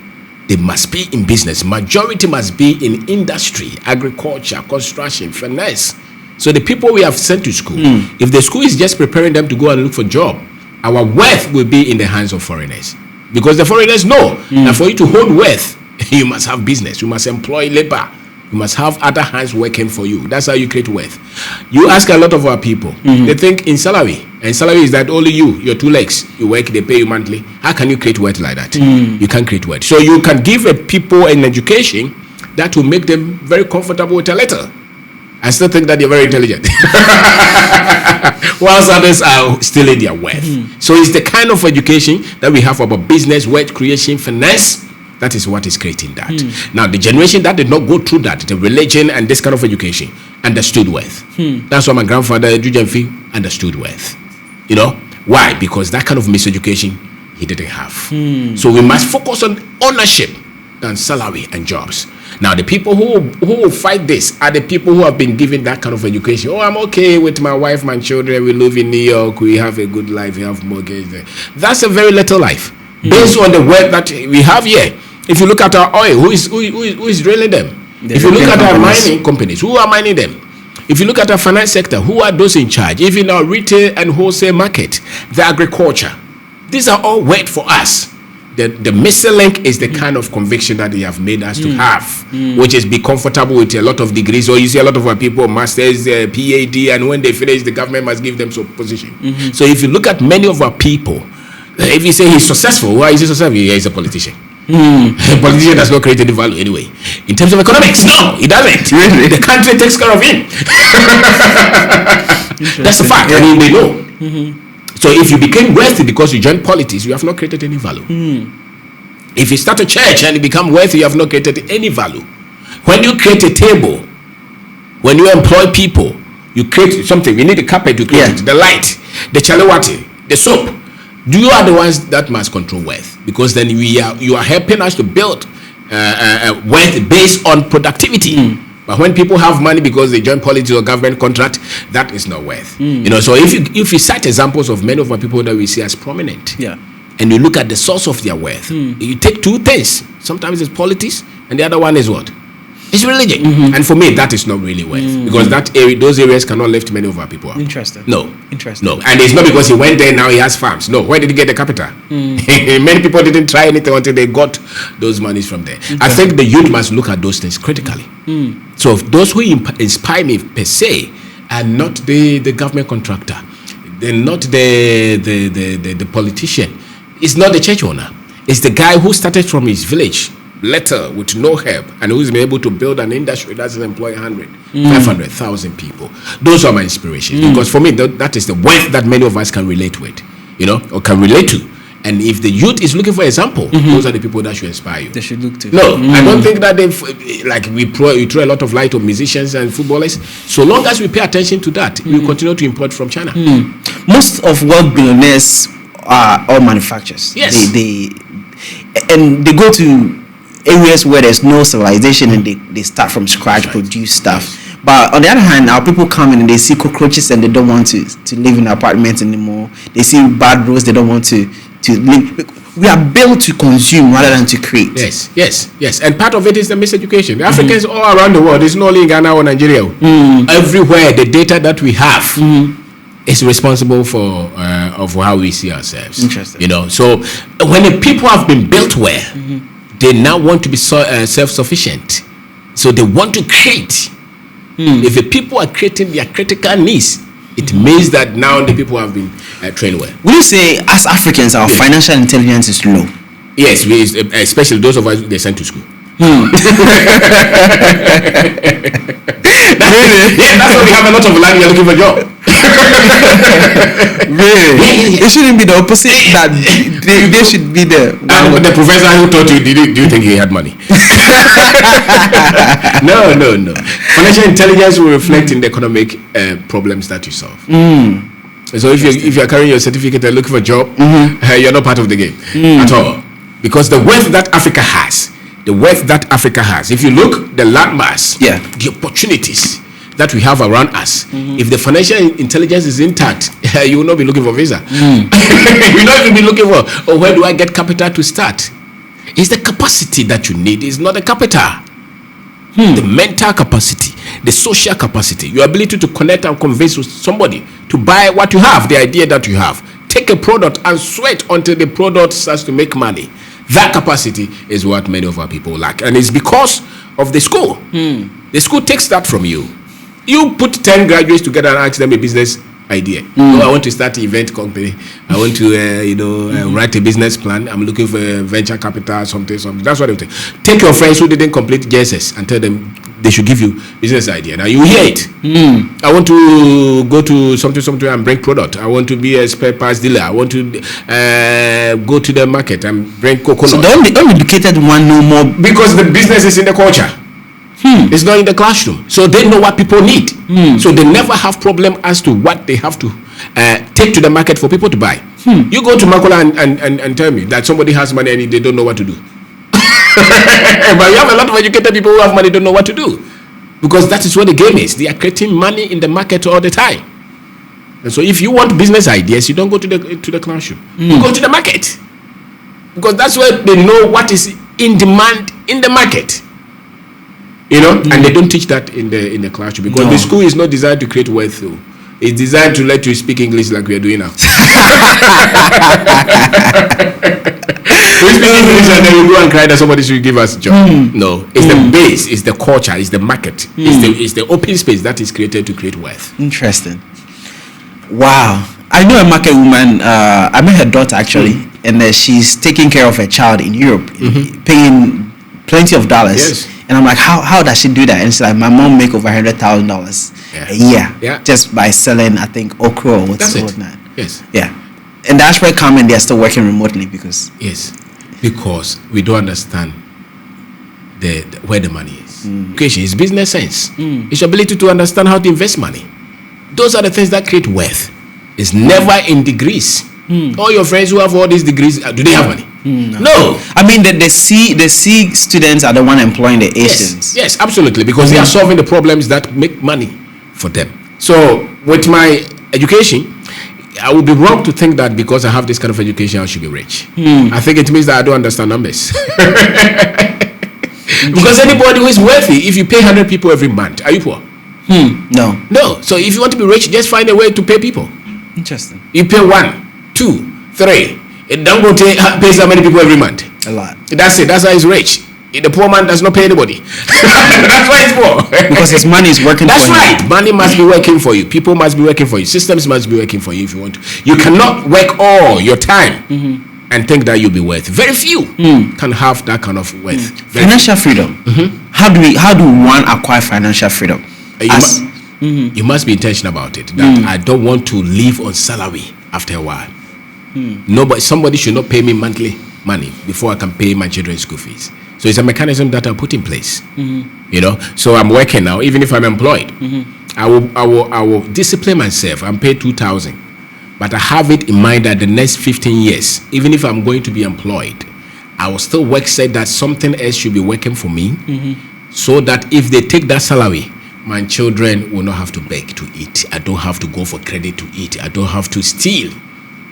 they must be in business. Majority must be in industry, agriculture, construction, finance. So the people we have sent to school, if the school is just preparing them to go and look for a job, our wealth will be in the hands of foreigners. Because the foreigners know that for you to hold wealth, you must have business, you must employ labor, you must have other hands working for you. That's how you create wealth. You ask a lot of our people, they think in salary, and salary is that only your two legs, you work, they pay you monthly. How can you create wealth like that? You can't create wealth. So you can give a people an education that will make them very comfortable with a little. I still think that they're very intelligent. Whilst others are stealing their wealth. So it's the kind of education that we have about business, wealth creation, finance. That is what is creating that. Now, the generation that did not go through that, the religion and this kind of education, understood wealth. That's why my grandfather, Jujemfi, understood wealth. You know? Why? Because that kind of miseducation he didn't have. So we must focus on ownership than salary and jobs. Now, the people who will fight this are the people who have been given that kind of education. Oh, I'm okay with my wife, my children. We live in New York. We have a good life. We have mortgage. That's a very little life based on the wealth that we have here. If you look at our oil, who is drilling them? If you look at our mining companies, who are mining them? If you look at our finance sector, who are those in charge? Even our retail and wholesale market, the agriculture. These are all wealth for us. The missing link is the kind of conviction that they have made us to have, which is be comfortable with a lot of degrees. Or you see a lot of our people, masters, PhD, and when they finish, the government must give them some position. So if you look at many of our people, if you say he's successful, why is he successful? Yeah, he's a politician. A politician does not create any value anyway. In terms of economics, no, he doesn't. The country takes care of him. That's the fact. I mean, they know. So if you became wealthy because you joined politics, you have not created any value. If you start a church and you become wealthy, you have not created any value. When you create a table, when you employ people, you create something. You need a carpet to create it, the light, the chalawati, the soap. You are the ones that must control wealth, because then you are helping us to build wealth based on productivity. But when people have money because they join politics or government contract, that is not wealth. You know, so if you cite examples of many of our people that we see as prominent, and you look at the source of their wealth, you take two things. Sometimes it's politics, and the other one is what? It's religion. And for me, that is not really wealth, because those areas cannot lift many of our people up. Interesting. No. And it's not because he went there, now he has farms. No. Where did he get the capital? Many people didn't try anything until they got those monies from there. I think the youth must look at those things critically. So those who inspire me per se are not the government contractor. They're not the politician. It's not the church owner. It's the guy who started from his village, letter with no help, and who's been able to build an industry that's employ 100, 500,000 people. Those are my inspirations, because for me that is the wealth that many of us can relate with, you know, or can relate to. And if the youth is looking for example, those are the people that should inspire you. They should look to. No, I don't think that we throw a lot of light on musicians and footballers. So long as we pay attention to that, we continue to import from China. Most of what billionaires are all manufacturers. Yes. They go to areas where there's no civilization, and they start from scratch, produce stuff. But on the other hand, our people come in and they see cockroaches and they don't want to live in apartments anymore. They see bad roads, they don't want to live. We are built to consume rather than to create. Yes. And part of it is the miseducation. The Africans all around the world, it's not only in Ghana or Nigeria. Everywhere, the data that we have is responsible for how we see ourselves. Interesting. You know, so when the people have been built well, they now want to be self-sufficient. So they want to create. If the people are creating their critical needs, it means that now the people have been trained well. Will you say, as Africans, our financial intelligence is low? Yes, especially those of us they sent to school. Yeah, that's why we have a lot of land. We're looking for a job. Really? It shouldn't be the opposite. That they should be the. And the professor who taught you, do you think he had money? No. Financial intelligence will reflect in the economic problems that you solve. So if you're carrying your certificate and looking for a job, you're not part of the game at all. Because the wealth that Africa has, if you look, the landmass, the opportunities that we have around us, if the financial intelligence is intact, you will not be looking for visa. You will not even be looking for, where do I get capital to start? It's the capacity that you need. It's not the capital. The mental capacity, the social capacity, your ability to connect and convince with somebody to buy what you have, the idea that you have. Take a product and sweat until the product starts to make money. That capacity is what many of our people lack. And it's because of the school. The school takes that from you. You put 10 graduates together and ask them a business idea. I want to start an event company. I want to, write a business plan. I'm looking for venture capital, something. That's what they take. Take your friends who didn't complete JSS and tell them they should give you business idea. Now you hear it. I want to go to something and bring product. I want to be a spare parts dealer. I want to go to the market and bring coconut. So the uneducated one know more because the business is in the culture. It's not in the classroom. So they know what people need. So they never have problem as to what they have to take to the market for people to buy. You go to Makola and tell me that somebody has money and they don't know what to do. But you have a lot of educated people who have money, don't know what to do. Because that is what the game is. They are creating money in the market all the time. And so if you want business ideas, you don't go to the classroom. You go to the market. Because that's where they know what is in demand in the market. And they don't teach that in the classroom because the school is not designed to create wealth. It's designed to let you speak English like we are doing now. We speak English and then we go and cry that somebody should give us a job. No, it's the base, it's the culture, it's the market, it's the open space that is created to create wealth. Interesting. Wow. I know a market woman. I met her daughter actually, and she's taking care of a child in Europe, paying plenty of dollars. Yes. And I'm like, how does she do that? And it's like, my mom make over $100,000 a year just by selling, I think, okra or whatnot. Yes. Yeah. And that's where come and they're still working remotely because we don't understand where the money is. Education is business sense. It's your ability to understand how to invest money. Those are the things that create wealth. It's never in degrees. All your friends who have all these degrees, do they have money? No. I mean, they see students are the one employing the Asians. Yes, absolutely, because they are solving the problems that make money for them. So with my education, I would be wrong to think that because I have this kind of education, I should be rich. I think it means that I don't understand numbers. Because anybody who is wealthy, if you pay 100 people every month, are you poor? No. So if you want to be rich, just find a way to pay people. Interesting. You pay 1, 2, 3. Dangote pays how many people every month? A lot. That's it. That's why he's rich. The poor man does not pay anybody. That's why he's poor. Because his money is working for him. That's right. Money must be working for you. People must be working for you. Systems must be working for you if you want to. You cannot work all your time and think that you'll be worth. Very few can have that kind of wealth. Financial freedom. How do one acquire financial freedom? You must be intentional about it. That I don't want to live on salary after a while. Somebody should not pay me monthly money before I can pay my children's school fees. So it's a mechanism that I put in place. So I'm working now, even if I'm employed. I will discipline myself. I'm paid 2,000, but I have it in mind that the next 15 years, even if I'm going to be employed, I will still work said that something else should be working for me, so that if they take that salary, my children will not have to beg to eat. I don't have to go for credit to eat. I don't have to steal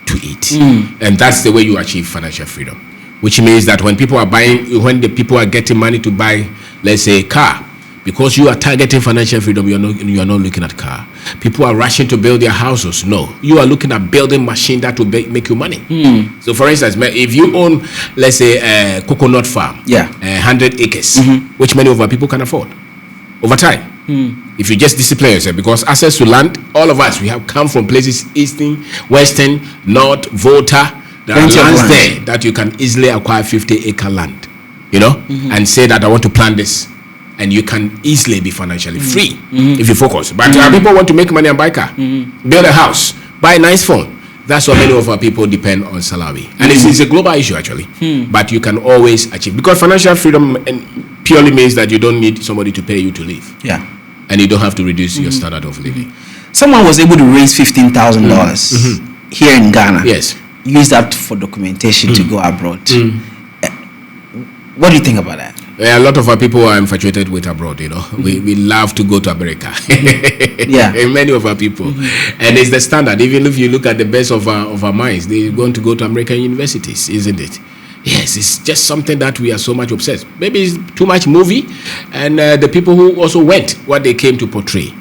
to eat. And that's the way you achieve financial freedom, which means that when the people are getting money to buy, let's say, a car, because you are targeting financial freedom, you are not looking at car. People are rushing to build their houses. No, you are looking at building machine that will make you money. So for instance, if you own, let's say, a coconut farm, 100 acres, which many of our people can afford over time. If you just discipline yourself, because access to land, all of us, we have come from places, eastern, western, north, Volta. There are lands there that you can easily acquire 50-acre land. and say that I want to plan this. And you can easily be financially free if you focus. But people want to make money and buy a car, build a house, buy a nice phone. That's what many of our people depend on salary. And it's a global issue, actually. But you can always achieve. Because financial freedom purely means that you don't need somebody to pay you to live. Yeah. And you don't have to reduce your standard of living. Someone was able to raise $15,000 here in Ghana. Yes. Use that for documentation to go abroad. What do you think about that? A lot of our people are infatuated with abroad, We love to go to America. Yeah. And many of our people. And it's the standard. Even if you look at the best of our minds, they're going to go to American universities, isn't it? Yes, it's just something that we are so much obsessed. Maybe it's too much movie, and the people who also went, what they came to portray.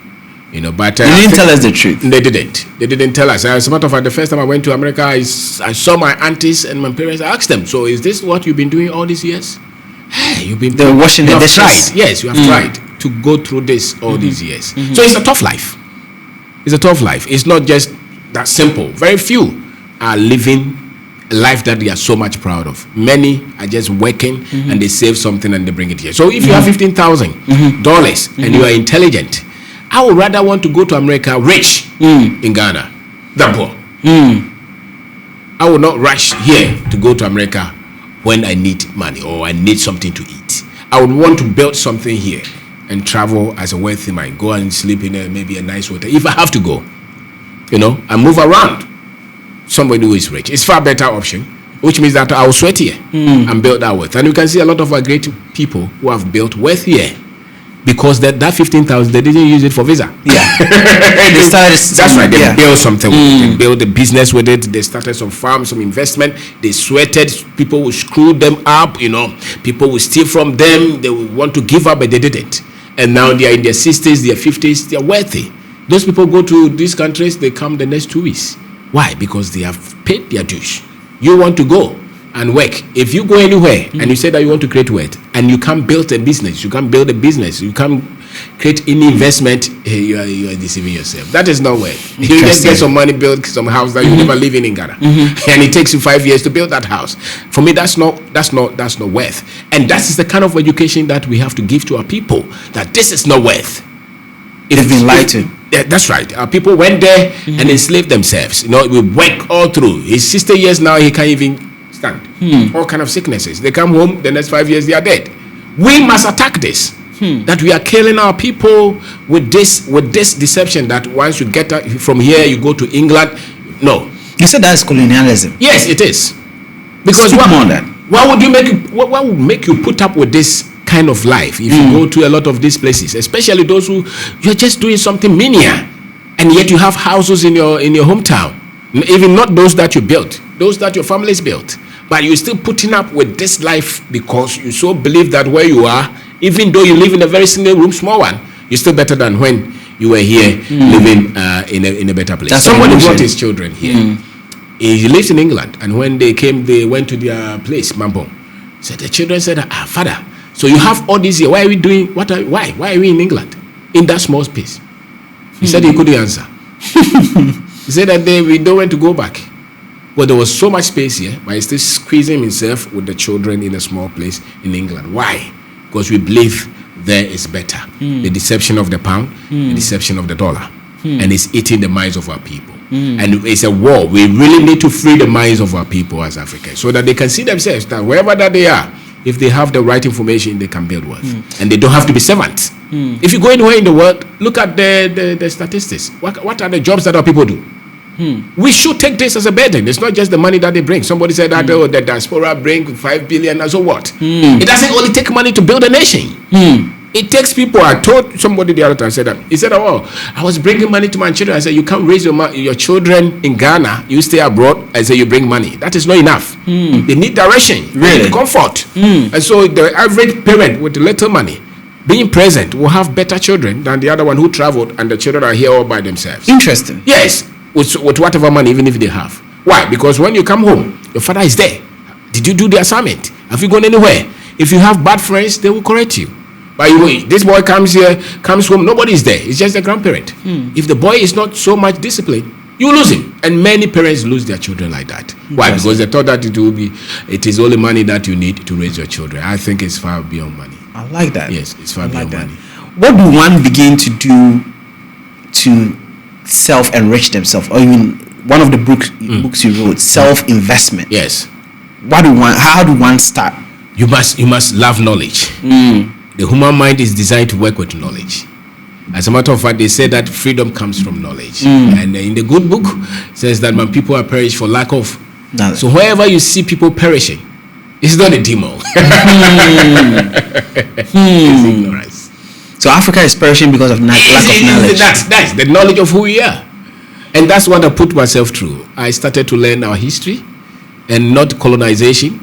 But they didn't tell us the truth. They didn't tell us. As a matter of fact, the first time I went to America, I saw my aunties and my parents. I asked them, so is this what you've been doing all these years? Hey, they're washing the dishes. Tried. Yes, you have tried to go through this all these years. So it's a tough life. It's a tough life. It's not just that simple. Very few are living a life that they are so much proud of. Many are just working and they save something and they bring it here. So if you have $15,000 and you are intelligent, I would rather want to go to America rich in Ghana than poor. I would not rush here to go to America when I need money or I need something to eat. I would want to build something here and travel as a wealthy man. Go and sleep in maybe a nice hotel if I have to go, and move around. Somebody who is rich. It's far better option, which means that I will sweat here and build that wealth. And you can see a lot of our great people who have built wealth here because that 15,000 they didn't use it for visa. Yeah, they started. That's right. They built something. With it. They built a business with it. They started some farm, some investment. They sweated. People will screw them up. People will steal from them. They will want to give up, but they didn't. And now they are in their 60s, their 50s. They are wealthy. Those people go to these countries. They come the next 2 weeks. Why? Because they have paid their dues. You want to go and work. If you go anywhere and you say that you want to create wealth and you can't build a business, you can't create any investment, you are deceiving yourself. That is not wealth. You just get some money, build some house that you never live in Ghana, and it takes you 5 years to build that house. For me, that's not wealth. And that is the kind of education that we have to give to our people. That this is not wealth. They've been lied to. That's right. Our people went there and enslaved themselves. We work all through. He's 60 years now. He can't even stand. All kind of sicknesses. They come home. The next 5 years they are dead. We must attack this. That we are killing our people with this deception. That once you get from here, you go to England. No. You said that's colonialism. Yes, it is. Because why would make you put up with this kind of life if you go to a lot of these places, especially those who you're just doing something menial, and yet you have houses in your hometown, even not those that you built, those that your families built, but you're still putting up with this life because you so believe that where you are, even though you live in a very single room, small one, you're still better than when you were here living in a better place. That's somebody brought his children here. He lives in England, and when they came, they went to their place, Mampong. So the children said, Father, so you have all this here. Why are we doing? Why? Why are we in England in that small space? He said he couldn't answer. He said that we don't want to go back. Well, there was so much space here, but he's still squeezing himself with the children in a small place in England. Why? Because we believe there is better. The deception of the pound, the deception of the dollar, and it's eating the minds of our people. And it's a war. We really need to free the minds of our people as Africans, so that they can see themselves that wherever that they are, if they have the right information, they can build wealth. And they don't have to be servants. If you go anywhere in the world, look at the statistics. What are the jobs that our people do? We should take this as a burden. It's not just the money that they bring. Somebody said that the diaspora bring 5 billion, and so what? It doesn't only take money to build a nation. It takes people. I told somebody the other time, said that he said, I was bringing money to my children. I said, you can't raise your children in Ghana, you stay abroad. I say, you bring money. That is not enough. They need direction, really, they need comfort. And so the average parent with little money being present will have better children than the other one who traveled and the children are here all by themselves. Interesting. Yes, with whatever money, even if they have. Why? Because when you come home, your father is there. Did you do the assignment? Have you gone anywhere? If you have bad friends, they will correct you. By the way, this boy comes home, nobody is there. It's just the grandparent. If the boy is not so much disciplined, You lose him. And many parents lose their children like that. Why? Because they thought that it is only money that you need to raise your children. I think it's far beyond money. I like that. Yes, it's far beyond money. What do one begin to do to self-enrich themselves? Or even one of the books you wrote, self-investment. Yes. How do one start? You must love knowledge. The human mind is designed to work with knowledge. As a matter of fact, they say that freedom comes from knowledge. And in the good book, it says that when people are perished for lack of knowledge. So wherever you see people perishing, it's not a demon. It's ignorance. So Africa is perishing because of lack of knowledge. That's the knowledge of who we are. And that's what I put myself through. I started to learn our history and not colonization.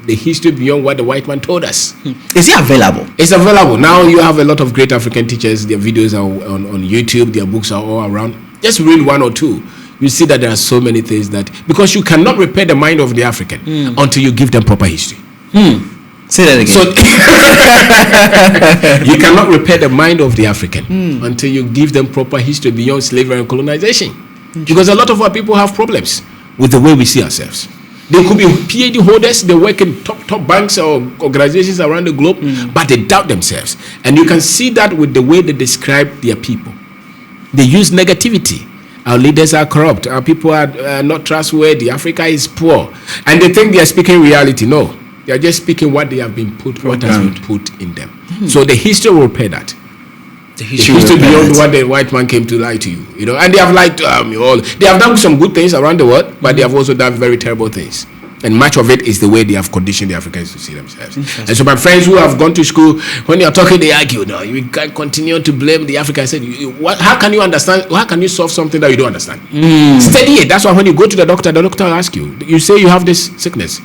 The history beyond what the white man told us. Is it available? It's available. Now you have a lot of great African teachers. Their videos are on YouTube. Their books are all around. Just read one or two. You see that there are so many things that... Because you cannot repair the mind of the African until you give them proper history. Say that again. So you cannot repair the mind of the African until you give them proper history beyond slavery and colonization. Because a lot of our people have problems with the way we see ourselves. They could be PhD holders, they work in top banks or organizations around the globe, but they doubt themselves. And you can see that with the way they describe their people. They use negativity. Our leaders are corrupt. Our people are not trustworthy. Africa is poor. And they think they are speaking reality. No. They are just speaking what they have been put, what has been put in them. So the history will repair that. The history beyond what the white man came to lie to you, you know. And they have lied to all. They have done some good things around the world, but they have also done very terrible things. And much of it is the way they have conditioned the Africans to see themselves. And so my friends who have gone to school, when you are talking, they argue. No, you can't continue to blame the African. I said, how can you understand? How can you solve something that you don't understand? Study it. That's why when you go to the doctor will ask you. You say you have this sickness.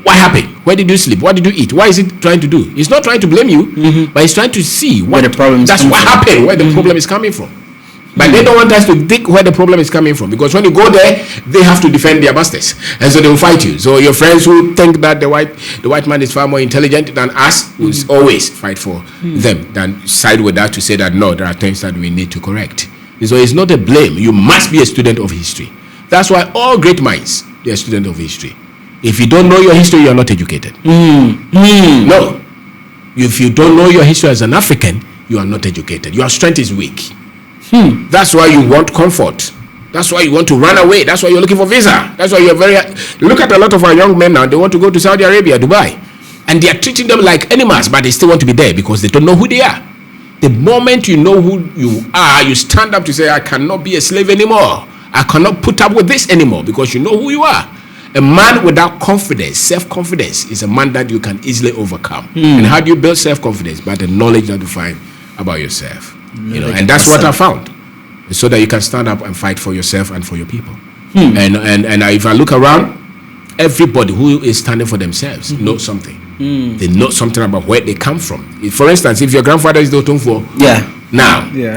What happened? Where did you sleep? What did you eat? What is it trying to do? It's not trying to blame you, but it's trying to see where the problem is. That's what happened, where the problem is coming from. But they don't want us to think where the problem is coming from, because when you go there, they have to defend their masters, and so they will fight you. So your friends who think that the white man is far more intelligent than us will always fight for them, than side with that to say that no, there are things that we need to correct. So it's not a blame. You must be a student of history. That's why all great minds, they are students of history. If you don't know your history, you are not educated. No. If you don't know your history as an African, you are not educated. Your strength is weak. That's why you want comfort. That's why you want to run away. That's why you're looking for visa. That's why you're look at a lot of our young men now. They want to go to Saudi Arabia, Dubai, and they are treating them like animals, but they still want to be there because they don't know who they are. The moment you know who you are, you stand up to say, I cannot be a slave anymore. I cannot put up with this anymore, because you know who you are. A man without confidence, self-confidence, is a man that you can easily overcome. And how do you build self-confidence? By the knowledge that you find about yourself. You know, and that's what I found, so that you can stand up and fight for yourself and for your people. And if I look around, everybody who is standing for themselves knows something. They know something about where they come from. For instance, if your grandfather is the Otumfo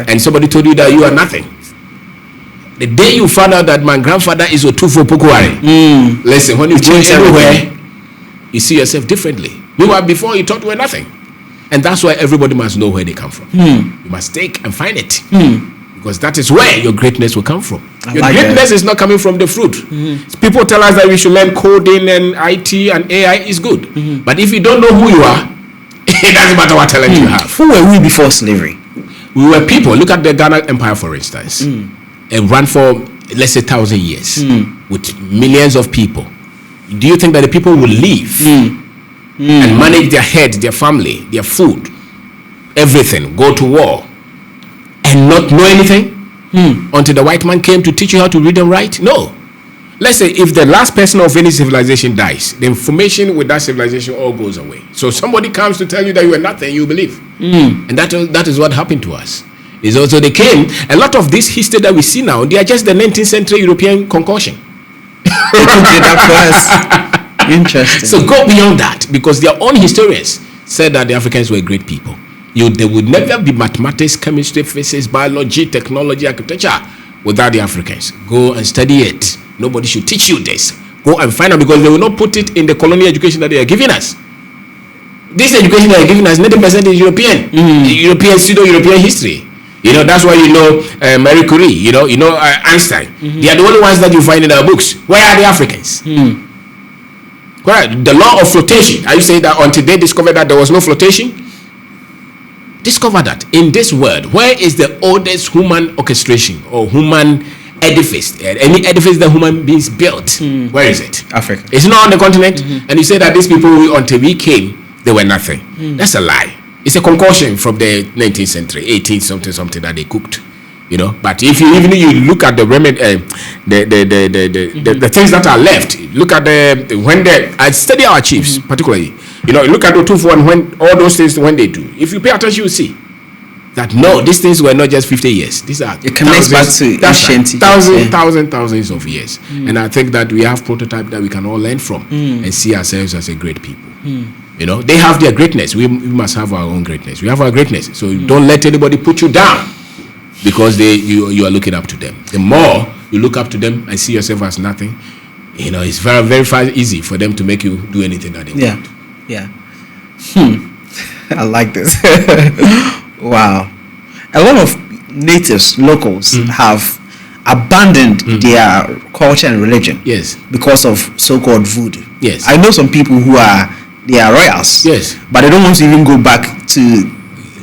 and somebody told you that you are nothing, the day you found out that my grandfather is Otumfo Pokuare, listen, when you change everywhere, you see yourself differently. Meanwhile, before you thought you were nothing. And that's why everybody must know where they come from. You must take and find it. Because that is where your greatness will come from. Your greatness is not coming from the fruit. People tell us that we should learn coding and IT and AI is good. But if you don't know who you are, it doesn't matter what talent you have. Who were we before slavery? We were people. Look at the Ghana Empire, for instance. It ran for, let's say, 1,000 years with millions of people. Do you think that the people will live and manage their head, their family, their food, everything, go to war, and not know anything until the white man came to teach you how to read and write? No. Let's say if the last person of any civilization dies, the information with that civilization all goes away. So somebody comes to tell you that you are nothing, you believe. And that is what happened to us. Is also they came, a lot of this history that we see now, they are just the 19th century European concoction. Interesting. So go beyond that, because their own historians said that the Africans were great people. There would never be mathematics, chemistry, physics, biology, technology, architecture without the Africans. Go and study it. Nobody should teach you this. Go and find out, because they will not put it in the colonial education that they are giving us. This education they are giving us, 90% is European. European, pseudo-European history. You know, that's why you know Marie Curie, you know Einstein. They are the only ones that you find in our books. Where are the Africans? Correct. The law of flotation. Are you saying that until they discovered that there was no flotation? Discover that in this world, where is the oldest human orchestration or human edifice? Any edifice that human beings built, where is it? Africa. It's not on the continent. And you say that these people, until we came, they were nothing. That's a lie. It's a concoction from the 19th century, 18th something that they cooked. You know, but if you look at the the things that are left, look at I study our chiefs particularly. You know, look at the Tufu and when all those things when they do. If you pay attention, you see that no, these things were not just 50 years. These are it connects back to ancient thousands of years. And I think that we have prototype that we can all learn from and see ourselves as a great people. You know, they have their greatness. We must have our own greatness. We have our greatness. So don't let anybody put you down because you are looking up to them. The more you look up to them and see yourself as nothing, you know, it's very, very easy for them to make you do anything that they want. Yeah. I like this. Wow. A lot of natives, locals, have abandoned their culture and religion. Yes. Because of so-called voodoo. Yes. I know some people who are royals. Yes. But they don't want to even go back to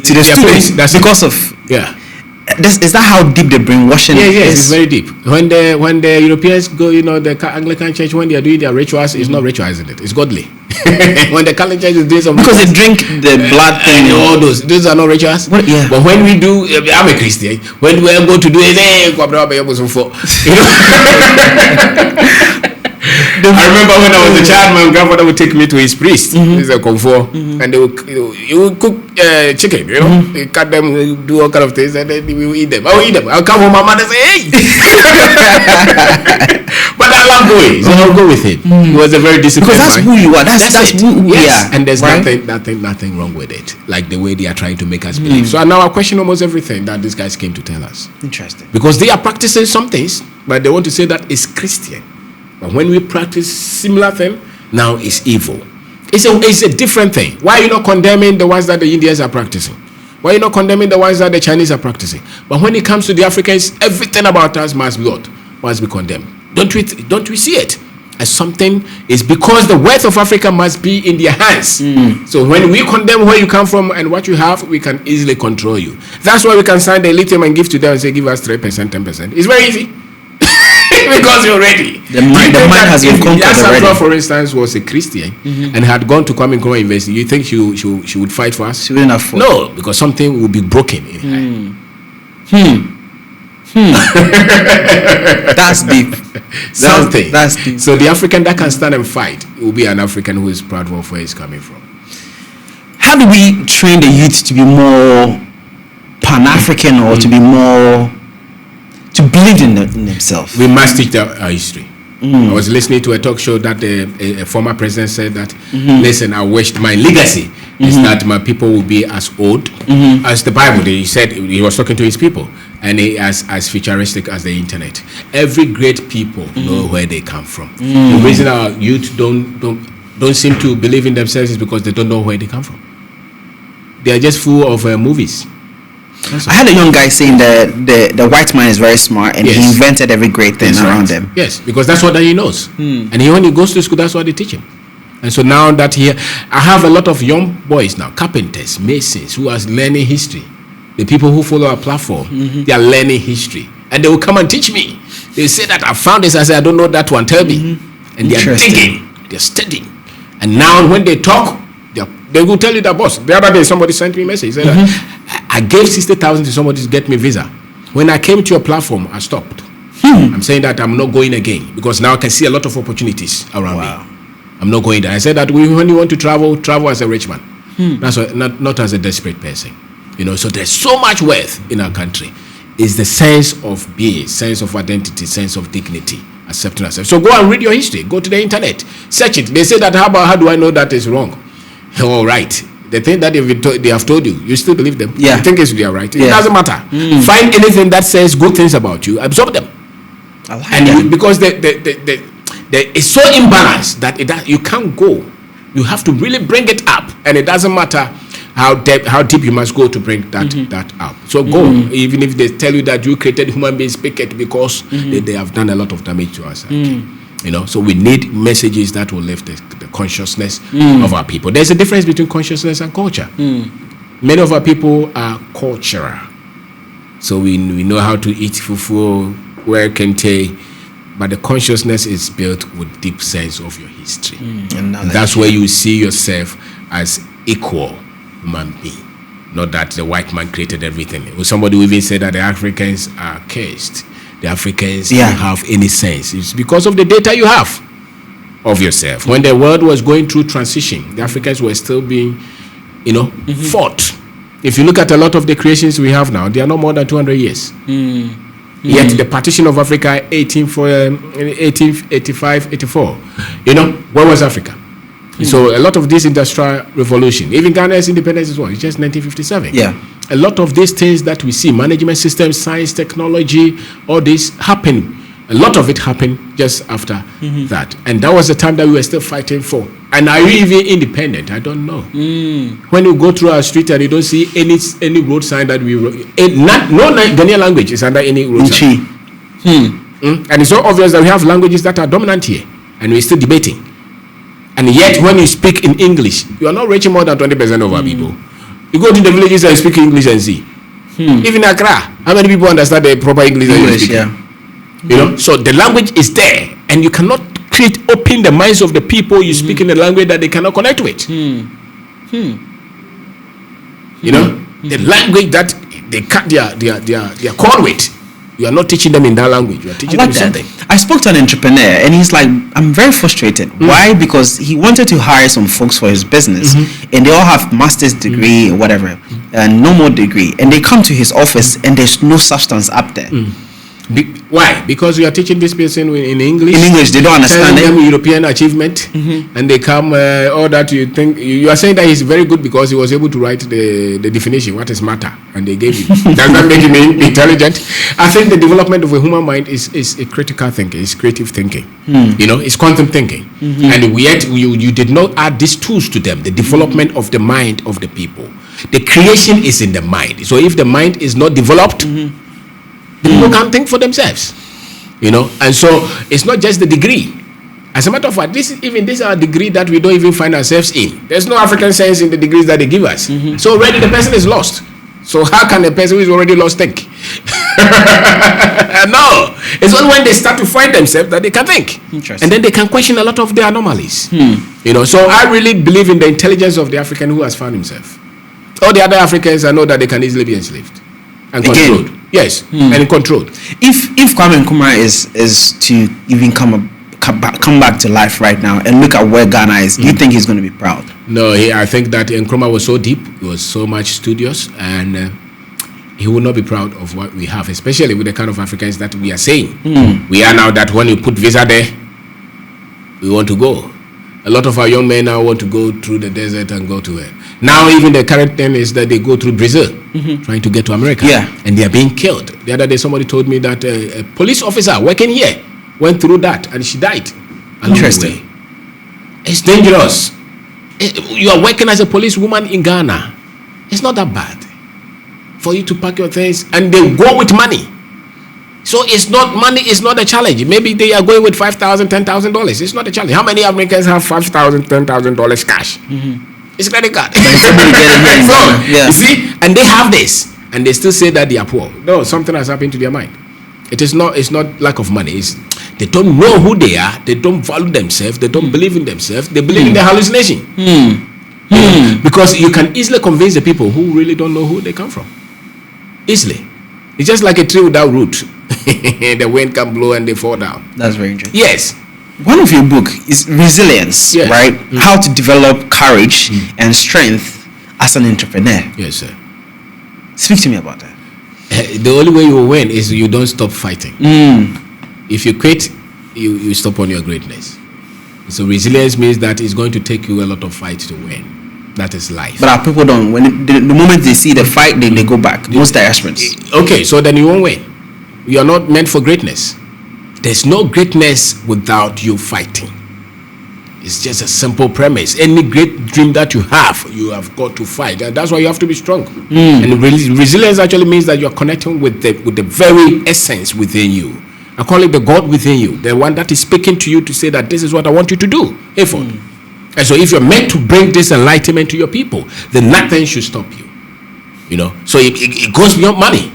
the stories. That's because of is that how deep the brainwashing is? Yes, it's very deep. When the Europeans go, you know, the Anglican Church, when they are doing their rituals, it's not ritualizing it. It's godly. When the Catholic Church is doing some because they drink the blood thing. All those are not rituals. What, yeah. But when we do, I'm a Christian. When we go to do it, Kwabena Obeng Darko. I remember when I was a child, my grandfather would take me to his priest. He's a comfort, and he would cook chicken. You know, he cut them, do all kind of things, and then we would eat them. I will eat them. I'll come home, my mother say, "Hey!" But I love going, so I'll go with him. He was a very disciplined because that's who you are. That's who we are. And there's nothing wrong with it. Like the way they are trying to make us believe. So now I question almost everything that these guys came to tell us. Interesting. Because they are practicing some things, but they want to say that it's Christian. But when we practice similar thing, now it's evil. It's a different thing. Why are you not condemning the ones that the Indians are practicing? Why are you not condemning the ones that the Chinese are practicing? But when it comes to the Africans, everything about us must be condemned. Don't we see it as something? Is because the wealth of Africa must be in their hands. So when we condemn where you come from and what you have, we can easily control you. That's why we can sign the lithium and give to them and say, give us 3%, 10%. It's very easy. Because you're ready. The mind has been conquered already. For instance, was a Christian and had gone to Kwame Nkrumah University. You think she would fight for us? She wouldn't have fought. No, because something will be broken in her. That's deep. That's deep. So the African that can stand and fight will be an African who is proud of where he's coming from. How do we train the youth to be more Pan-African or to be more to believe in themselves? We must teach our history. I was listening to a talk show that a former president said that, listen, I wished my legacy is that my people will be as old as the Bible. He said he was talking to his people, and as futuristic as the internet. Every great people know where they come from. The reason our youth don't seem to believe in themselves is because they don't know where they come from. They are just full of movies. I had a young guy saying that the white man is very smart and he invented every great thing around them. Yes, because that's what he knows. And when he goes to school, that's what they teach him. And so now that I have a lot of young boys now, carpenters, masons, who are learning history. The people who follow our platform, they are learning history. And they will come and teach me. They say that I found this. I say, I don't know that one. Tell me. And they are digging. They're studying. And now when they talk, they will tell you that, boss. The other day, somebody sent me a message. He said, I gave 60,000 to somebody to get me visa. When I came to your platform, I stopped. I'm saying that I'm not going again because now I can see a lot of opportunities around me. I'm not going there. I said that when you want to travel as a rich man. That's not as a desperate person. You know, so there's so much wealth in our country. It's the sense of being, sense of identity, sense of dignity, accepting ourselves. So go and read your history. Go to the internet. Search it. They say that, how do I know that is wrong? All right. The thing that they have told you, you still believe them. You think they are right. It doesn't matter. Find anything that says good things about you, absorb them. Because it's so imbalanced that you can't go. You have to really bring it up, and it doesn't matter how deep you must go to bring that up. So go, even if they tell you that you created human beings, speak it, because they have done a lot of damage to us. You know, so we need messages that will lift the consciousness of our people. There's a difference between consciousness and culture. Many of our people are cultural. So we know how to eat fufu, wear kente, but the consciousness is built with deep sense of your history. And that's where you see yourself as equal human being. Not that the white man created everything. Somebody who even said that the Africans are cursed. The Africans don't have any sense. It's because of the data you have of yourself. When the world was going through transition, the Africans were still being, fought. If you look at a lot of the creations we have now, they are no more than 200 years. Yet the partition of Africa, 1885, 84, where was Africa? So a lot of this industrial revolution, even Ghana's independence is what? It's just 1957. A lot of these things that we see, management systems, science, technology, all this happened. A lot of it happened just after that. And that was the time that we were still fighting for. And are you even independent? I don't know. When you go through our street and you don't see any road sign that we wrote, no Ghanaian language is under any road sign. And it's so obvious that we have languages that are dominant here. And we're still debating. And yet when you speak in English, you are not reaching more than 20% of our people. You go to the villages and speak English and see. Even Accra, how many people understand the proper English that you speak? So the language is there, and you cannot open the minds of the people you speak in a language that they cannot connect with. The language that they cut their cord with, you are not teaching them in that language. You are teaching them something. I spoke to an entrepreneur, and he's like, I'm very frustrated. Why? Because he wanted to hire some folks for his business, and they all have master's degree or whatever, and no more degree. And they come to his office, and there's no substance up there. Why? Because you are teaching this person in English. In English, they don't understand it. Them European achievement, and they come all that you think you are saying that he's very good because he was able to write the definition, what is matter, and they gave him. Does that make him intelligent? I think the development of a human mind is a critical thinking, it's creative thinking. It's quantum thinking, and yet you did not add these tools to them. The development of the mind of the people, the creation is in the mind. So if the mind is not developed, people can't think for themselves, and so it's not just the degree. As a matter of fact, this is our degree that we don't even find ourselves in. There's no African science in the degrees that they give us. So already the person is lost. So how can a person who is already lost think? No, it's only when they start to find themselves that they can think, and then they can question a lot of their anomalies. So I really believe in the intelligence of the African who has found himself. All the other Africans, I know that they can easily be enslaved and controlled. Yes, and controlled. If Kwame Nkrumah is to even come back to life right now and look at where Ghana is, do you think he's going to be proud? No, I think that Nkrumah was so deep, he was so much studious, and he will not be proud of what we have, especially with the kind of Africans that we are saying. We are now that when you put visa there, we want to go. A lot of our young men now want to go through the desert and go to it. Now even the current thing is that they go through Brazil, trying to get to America, and they are being killed. The other day somebody told me that a police officer working here went through that and she died. Interesting. It's dangerous. You are working as a policewoman in Ghana. It's not that bad for you to pack your things, and they go with money. So it's not money. It's not a challenge. Maybe they are going with $5,000, $10,000. It's not a challenge. How many Americans have $5,000, $10,000 cash? It's credit card. You see, and they have this, and they still say that they are poor. No, something has happened to their mind. It's not lack of money. They don't know who they are. They don't value themselves. They don't believe in themselves. They believe in their hallucination. Because you can easily convince the people who really don't know who they come from. Easily. It's just like a tree without root. The wind can blow and they fall down. That's very interesting. Yes. One of your book is resilience, right? How to develop courage and strength as an entrepreneur. Yes, sir. Speak to me about that. The only way you will win is you don't stop fighting. If you quit, you stop on your greatness. So resilience means that it's going to take you a lot of fight to win. That is life. But our people don't. When the moment they see the fight, they go back. Most diasporans. Okay, so then you won't win. You are not meant for greatness. There's no greatness without you fighting. It's just a simple premise. Any great dream that you have got to fight, and that's why you have to be strong. And resilience actually means that you're connecting with the very essence within you. I call it the God within you, the one that is speaking to you to say that this is what I want you to do. Effort. And so if you're meant to bring this enlightenment to your people, then nothing should stop you. You know, so it goes beyond money.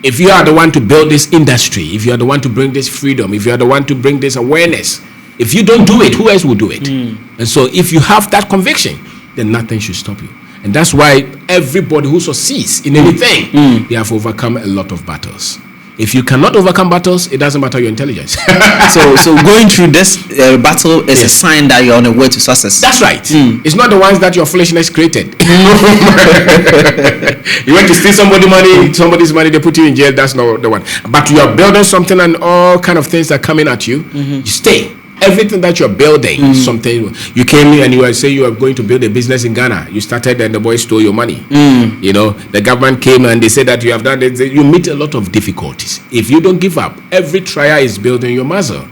If you are the one to build this industry, if you are the one to bring this freedom, if you are the one to bring this awareness, if you don't do it, who else will do it? And so if you have that conviction, then nothing should stop you. And that's why everybody who succeeds in anything, they have overcome a lot of battles. If you cannot overcome battles, it doesn't matter your intelligence. so going through this battle is a sign that you're on the way to success. That's right. It's not the ones that your foolishness created. You went to steal somebody's money, they put you in jail. That's not the one. But you are building something, and all kind of things are coming at you. You stay. Everything that you're building, something you came in and you were saying you are going to build a business in Ghana. You started and the boys stole your money. You know, the government came and they said that you have done it. You meet a lot of difficulties. If you don't give up, every trial is building your muscle.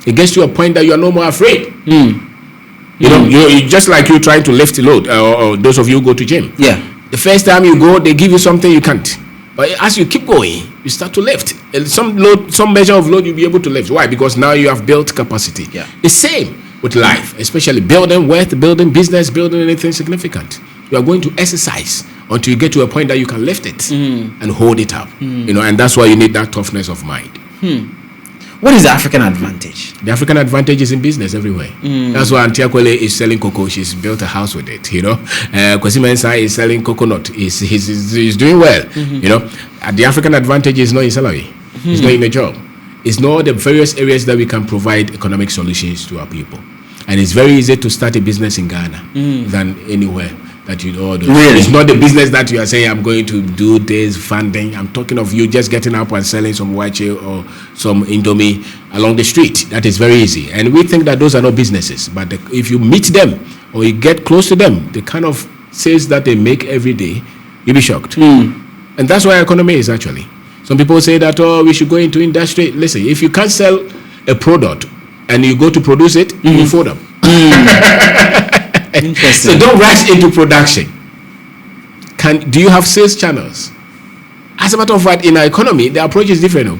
It gets to a point that you are no more afraid. You know, you just like you trying to lift a load, or those of you who go to gym. Yeah. The first time you go, they give you something you can't. But as you keep going, you start to lift. Some measure of load you'll be able to lift. Why? Because now you have built capacity. Yeah. The same with life, especially building wealth, building business, building anything significant. You are going to exercise until you get to a point that you can lift it and hold it up. You know, and that's why you need that toughness of mind. What is the African advantage? The African advantage is in business everywhere. That's why Auntie Akwele is selling cocoa. She's built a house with it, you know. Kwesi Mensah is selling coconut. He's doing well, you know. The African advantage is not in salary. It's not in a job. It's not the various areas that we can provide economic solutions to our people. And it's very easy to start a business in Ghana than anywhere that you know. Really? It's not the business that you are saying, I'm going to do this funding. I'm talking of you just getting up and selling some wache or some indomie along the street. That is very easy. And we think that those are not businesses. But if you meet them or you get close to them, the kind of sales that they make every day, you'll be shocked. And that's why economy is actually. Some people say that, oh, we should go into industry. Listen, if you can't sell a product and you go to produce it, you fold up. Interesting. So don't rush into production. Do you have sales channels? As a matter of fact, in our economy, the approach is different.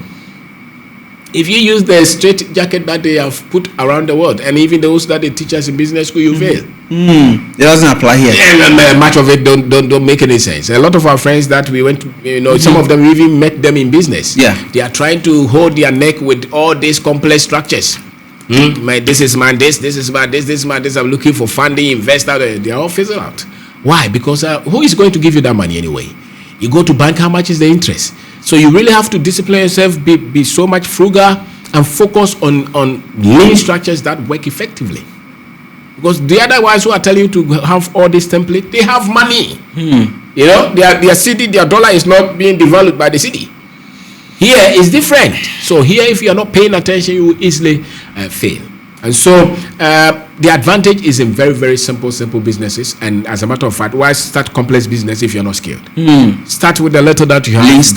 If you use the straight jacket that they have put around the world, and even those that they teach us in business school, you fail. It doesn't apply here. And much of it don't make any sense. A lot of our friends that we went to, you know, some of them we even met them in business. Yeah. They are trying to hold their neck with all these complex structures. This is man, this is man, this is man, this. I'm looking for funding, investor. They are all fizzled out. Why? Because who is going to give you that money anyway? You go to bank, how much is the interest? So you really have to discipline yourself, be so much frugal, and focus on lean structures that work effectively. Because the other ones who are telling you to have all this template, they have money. You know, their city, their dollar is not being devalued by the city. Here is different. So here, if you are not paying attention, you will easily fail. And so the advantage is in very, very simple businesses. And as a matter of fact, why start complex business if you're not skilled? Start with the little that you have.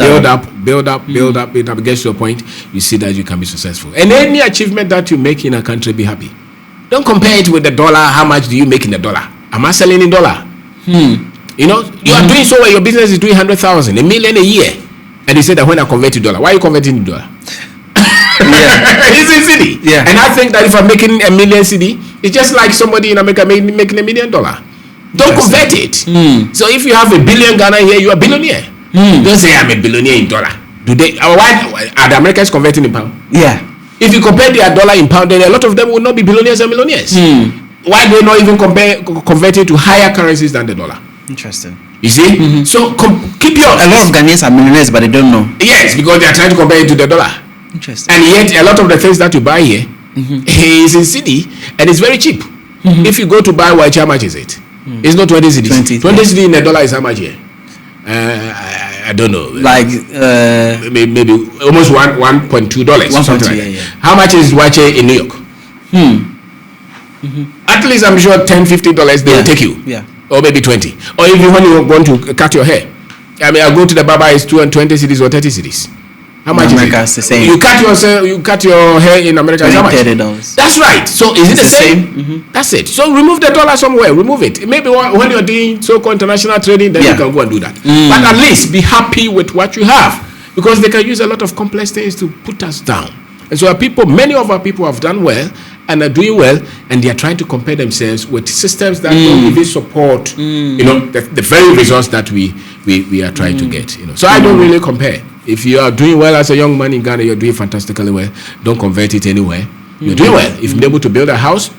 Build up. It gets to a point, you see that you can be successful. And any achievement that you make in a country, be happy. Don't compare it with the dollar. How much do you make in the dollar? Am I selling in dollar? You know, you are doing so well. Your business is doing 100,000, $1 million a year. And you say that when I convert to dollar, why are you converting to dollar? It's in city. Yeah. And I think that if I'm making $1 million cedi, it's just like somebody in America making $1 million. Don't convert it. So if you have $1 billion Ghana here, you are a billionaire. Don't say I'm a billionaire in dollar. Do they? Why are the Americans converting in pound? Yeah. If you compare their dollar in pound, then a lot of them will not be billionaires and millionaires. Why do they not even convert it to higher currencies than the dollar? Interesting. You see? So keep your... A lot of Ghanaians are millionaires, but they don't know. Yes, because they are trying to compare it to the dollar. Interesting. And yet, a lot of the things that you buy here is in cedi, and it's very cheap. If you go to buy white, how much is it? It's not 20 cedis. 20 cedi in a dollar is how much here? I don't know. Like maybe almost $1.2. Something like that. How much is white in New York? At least I'm sure $10-$15 they will take you. Yeah. Or maybe 20. Or even when you want to cut your hair. I mean, I'll go to the barber, it's 20 cedis or 30 cedis. How much America is the same. You cut your hair in America. How much? $30. That's right. So is it the same? That's it. So remove the dollar somewhere. Remove it. Maybe when you're doing so-called international trading, then you can go and do that. But at least be happy with what you have, because they can use a lot of complex things to put us down. And so many of our people have done well and are doing well, and they are trying to compare themselves with systems that don't even support, the very results that we are trying to get. So I don't really compare. If you are doing well as a young man in Ghana, you're doing fantastically well. Don't convert it anywhere. You're doing well. If you're able to build a house,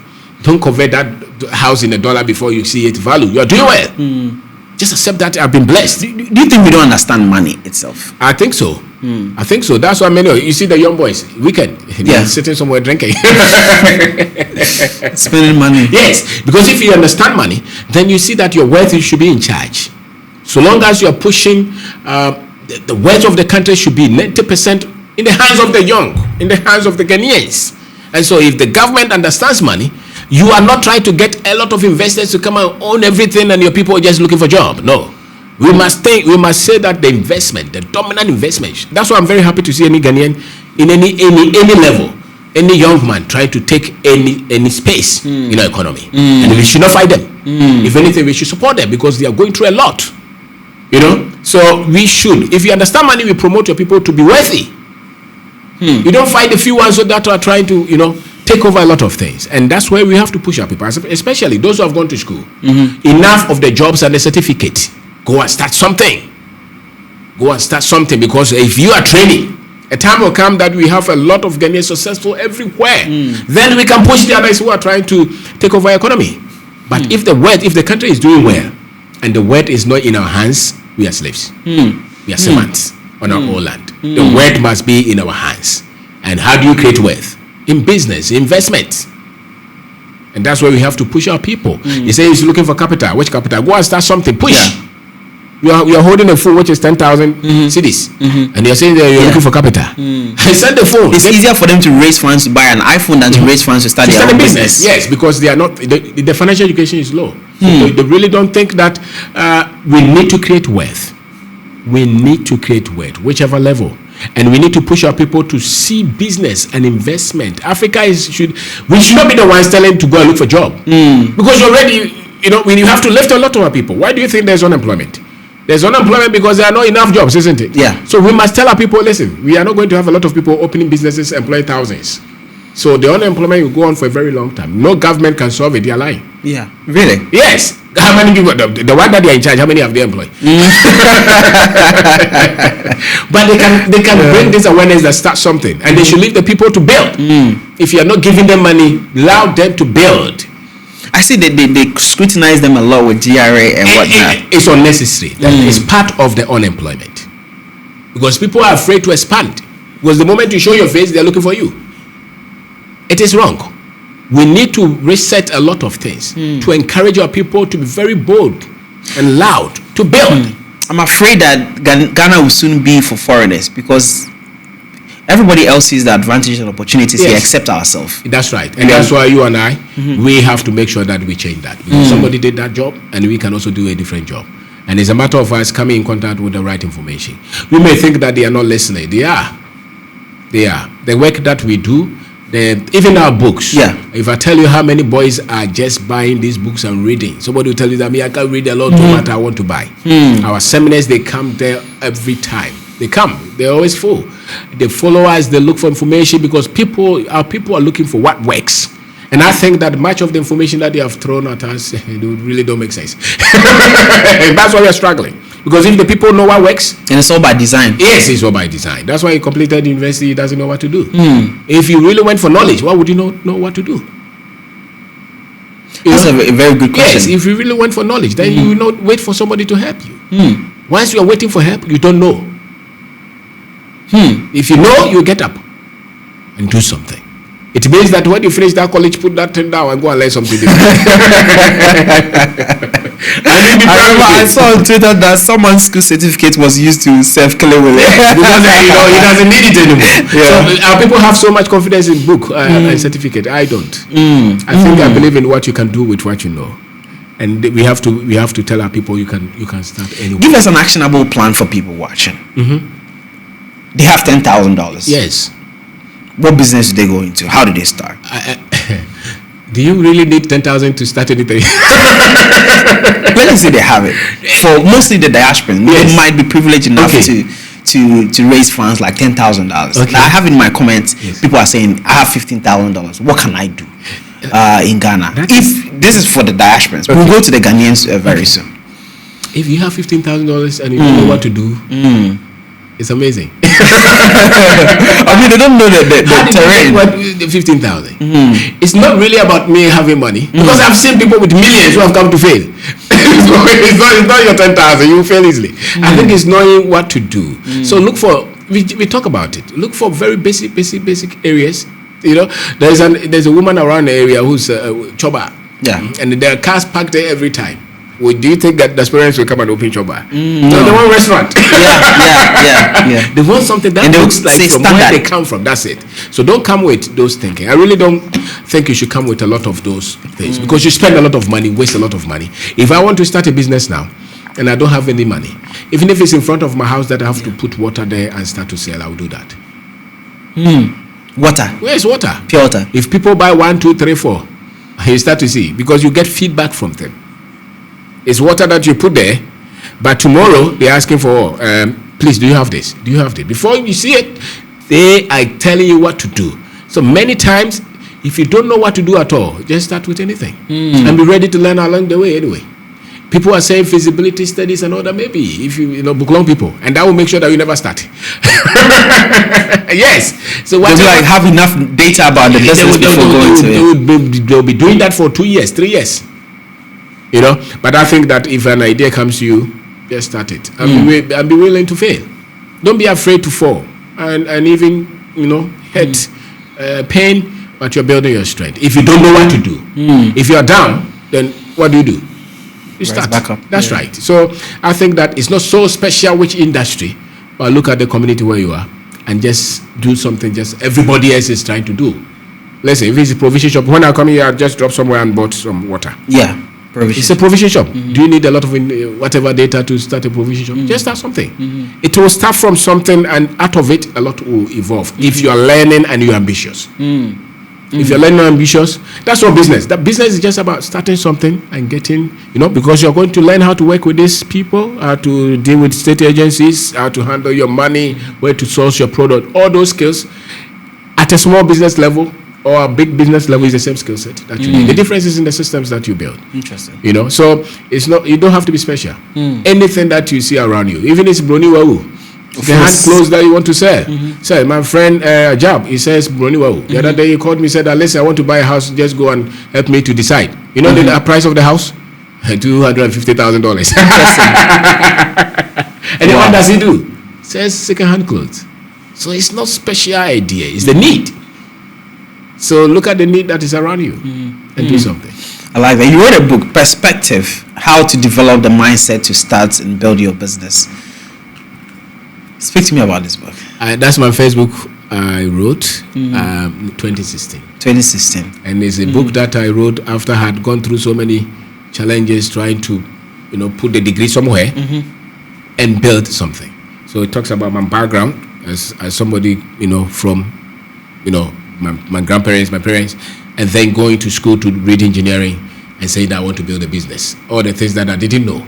don't convert that house in $1 before you see its value. You're doing well. Just accept that I've been blessed. Do you think we don't understand money itself? I think so. I think so. That's why you see the young boys, weekend, they're sitting somewhere drinking. Spending money. Yes, because if you understand money, then you see that your wealth should be in charge. So long as you're pushing, the wealth of the country should be 90% in the hands of the young, in the hands of the Ghanaians. And so if the government understands money, you are not trying to get a lot of investors to come and own everything and your people are just looking for a job. No. We must say that the investment, the dominant investment. That's why I'm very happy to see any Ghanaian in any level, any young man trying to take any space in our economy. And we should not fight them. If anything, we should support them because they are going through a lot. So we should. If you understand money, we promote your people to be wealthy. You don't fight the few ones that are trying to, take over a lot of things. And that's where we have to push our people, especially those who have gone to school. Enough of the jobs and the certificate. Go and start something. Because if you are training, a time will come that we have a lot of Ghanaians successful everywhere. Then we can push the others who are trying to take over our economy. But if the country is doing well and the wealth is not in our hands, we are slaves. We are servants on our own land. The wealth must be in our hands. And how do you create wealth? In business, investment. And that's where we have to push our people. You say he's looking for capital. Which capital? Go and start something. Push. You are holding a phone which is 10,000 cedis, and you're saying that you're looking for capital. Send the phone. It's easier for them to raise funds to buy an iPhone than to raise funds to start their own business. Yes, because they are not. The financial education is low. So they really don't think that we need to create wealth. We need to create wealth, whichever level, and we need to push our people to see business and investment. Africa we should not be the ones telling to go and look for a job, because already we have to lift a lot of our people. Why do you think there's unemployment? There's unemployment because there are not enough jobs, isn't it? Yeah. So we must tell our people, listen, we are not going to have a lot of people opening businesses, employing thousands. So the unemployment will go on for a very long time. No government can solve it. They are lying. Yeah. Really? Yes. How many people? The one that they are in charge, how many have they employed? But they can bring this awareness that starts something, and they should leave the people to build. If you are not giving them money, allow them to build. I see they scrutinize them a lot with GRA and whatnot. It's unnecessary. That is part of the unemployment. Because people are afraid to expand. Because the moment you show your face, they're looking for you. It is wrong. We need to reset a lot of things to encourage our people to be very bold and loud to build. I'm afraid that Ghana will soon be for foreigners because everybody else sees the advantages and opportunities here except ourselves. That's right. And that's why you and I, we have to make sure that we change that. Because somebody did that job and we can also do a different job. And it's a matter of us coming in contact with the right information. We may think that they are not listening. They are. The work that we do, even our books. Yeah. If I tell you how many boys are just buying these books and reading, somebody will tell you that I can't read a lot no matter I want to buy. Our seminars, they come there every time. They come. They're always full. They follow us. They look for information because our people are looking for what works. And I think that much of the information that they have thrown at us really don't make sense. That's why we are struggling. Because if the people know what works, and it's all by design. Yes, it's all by design. That's why he completed university. He doesn't know what to do. If you really went for knowledge, why would you not know what to do? That's a very good question. Yes, if you really went for knowledge, then you will not wait for somebody to help you. Once you are waiting for help, you don't know. If you know, you get up and do something. It means that when you finish that college, put that thing down and go and learn something different. I saw on Twitter that someone's school certificate was used to self-killing with it. Because he doesn't need it anymore. So our people have so much confidence in book and certificate. I don't. I think I believe in what you can do with what you know. And we have to tell our people you can start anywhere. Give us an actionable plan for people watching. they have $10,000. Yes. What business do they go into? How do they start? Do you really need 10,000 to start anything? Let me say they have it. For mostly the diasporans, they might be privileged enough to raise funds like $10,000. Okay. I have in my comments, people are saying, I have $15,000. What can I do in Ghana? If this is for the diasporans, we'll go to the Ghanaians very soon. If you have $15,000 and you don't know what to do, it's amazing. I mean, they don't know the terrain. What the 15,000? It's not really about me having money, because I've seen people with millions who have come to fail. it's not your 10,000. You fail easily. I think it's knowing what to do. So look for. We talk about it. Look for very basic areas. You know, there's a woman around the area who's choba. Yeah, and there are cars parked there every time. Well, do you think that the parents will come and open choba? No, they want restaurant. Yeah. They want something that looks like from where they come from. That's it. So don't come with those thinking. I really don't think you should come with a lot of those things, because you spend a lot of money, waste a lot of money. If I want to start a business now and I don't have any money, even if it's in front of my house that I have to put water there and start to sell, I will do that. Water. Where's water? Pure water. If people buy 1, 2, 3, 4, you start to see, because you get feedback from them. It's water that you put there, but tomorrow they're asking for, please, do you have this? Do you have this? Before you see it, they are telling you what to do. So many times, if you don't know what to do at all, just start with anything and be ready to learn along the way anyway. People are saying feasibility studies and all that. Maybe if you know book long people, and that will make sure that you never start. Yes. So what they'll like have enough data about the business before going to it. They'll be doing that for 2 years, 3 years. You know, but I think that if an idea comes to you, just start it and be willing to fail. Don't be afraid to fall and even hit pain, but you're building your strength. If you don't know what to do, if you're down, then what do? You start back up. That's right. So I think that it's not so special which industry, but look at the community where you are and just do something just everybody else is trying to do. Let's say if it's a provision shop, when I come here, I just drop somewhere and bought some water. Yeah. Provision. It's a provision shop. Do you need a lot of whatever data to start a provision shop? Just start something. It will start from something, and out of it, a lot will evolve. If you are learning and you're ambitious. If you're learning and ambitious, that's what business. That business is just about starting something and getting, because you're going to learn how to work with these people, how to deal with state agencies, how to handle your money, where to source your product. All those skills at a small business level or a big business level is the same skill set that you need. The difference is in the systems that you build. Interesting. So it's not, you don't have to be special. Anything that you see around you, even if it's Broni Wawu, the hand clothes that you want to sell. So my friend Jab, he says Broni Wawu. The other day he called me, said, unless I want to buy a house, just go and help me to decide. You know the price of the house? $250,000. And then what does he do? Says second-hand clothes. So it's not special idea, it's the need. So look at the need that is around you and do something. I like that. You wrote a book, Perspective, How to Develop the Mindset to Start and Build Your Business. Speak to me about this book. That's my Facebook I wrote 2016. 2016. And it's a book that I wrote after I had gone through so many challenges trying to, put the degree somewhere and build something. So it talks about my background as somebody, from, my grandparents, my parents, and then going to school to read engineering and saying that I want to build a business. All the things that I didn't know,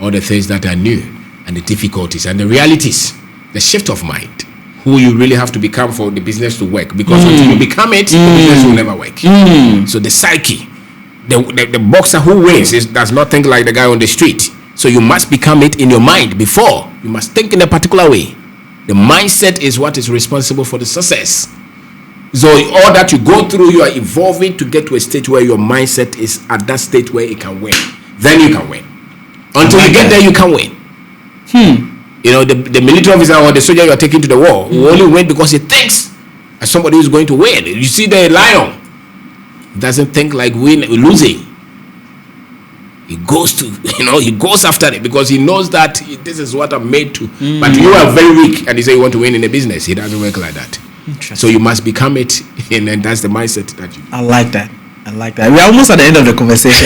all the things that I knew, and the difficulties and the realities, the shift of mind, who you really have to become for the business to work. Because until you become it, the business will never work. So the psyche, the boxer who wins does not think like the guy on the street. So you must become it in your mind before. You must think in a particular way. The mindset is what is responsible for the success. So all that you go through, you are evolving to get to a state where your mindset is at that state where it can win. Then you can win. Until you get there, you can win. The military officer or the soldier you are taking to the war will only win because he thinks as somebody who's going to win. You see the lion, he doesn't think like losing. He goes to, he goes after it because he knows that this is what I'm made to. But you are very weak and you say you want to win in a business. It doesn't work like that. So you must become it, and that's the mindset that you. I like that. We're almost at the end of the conversation.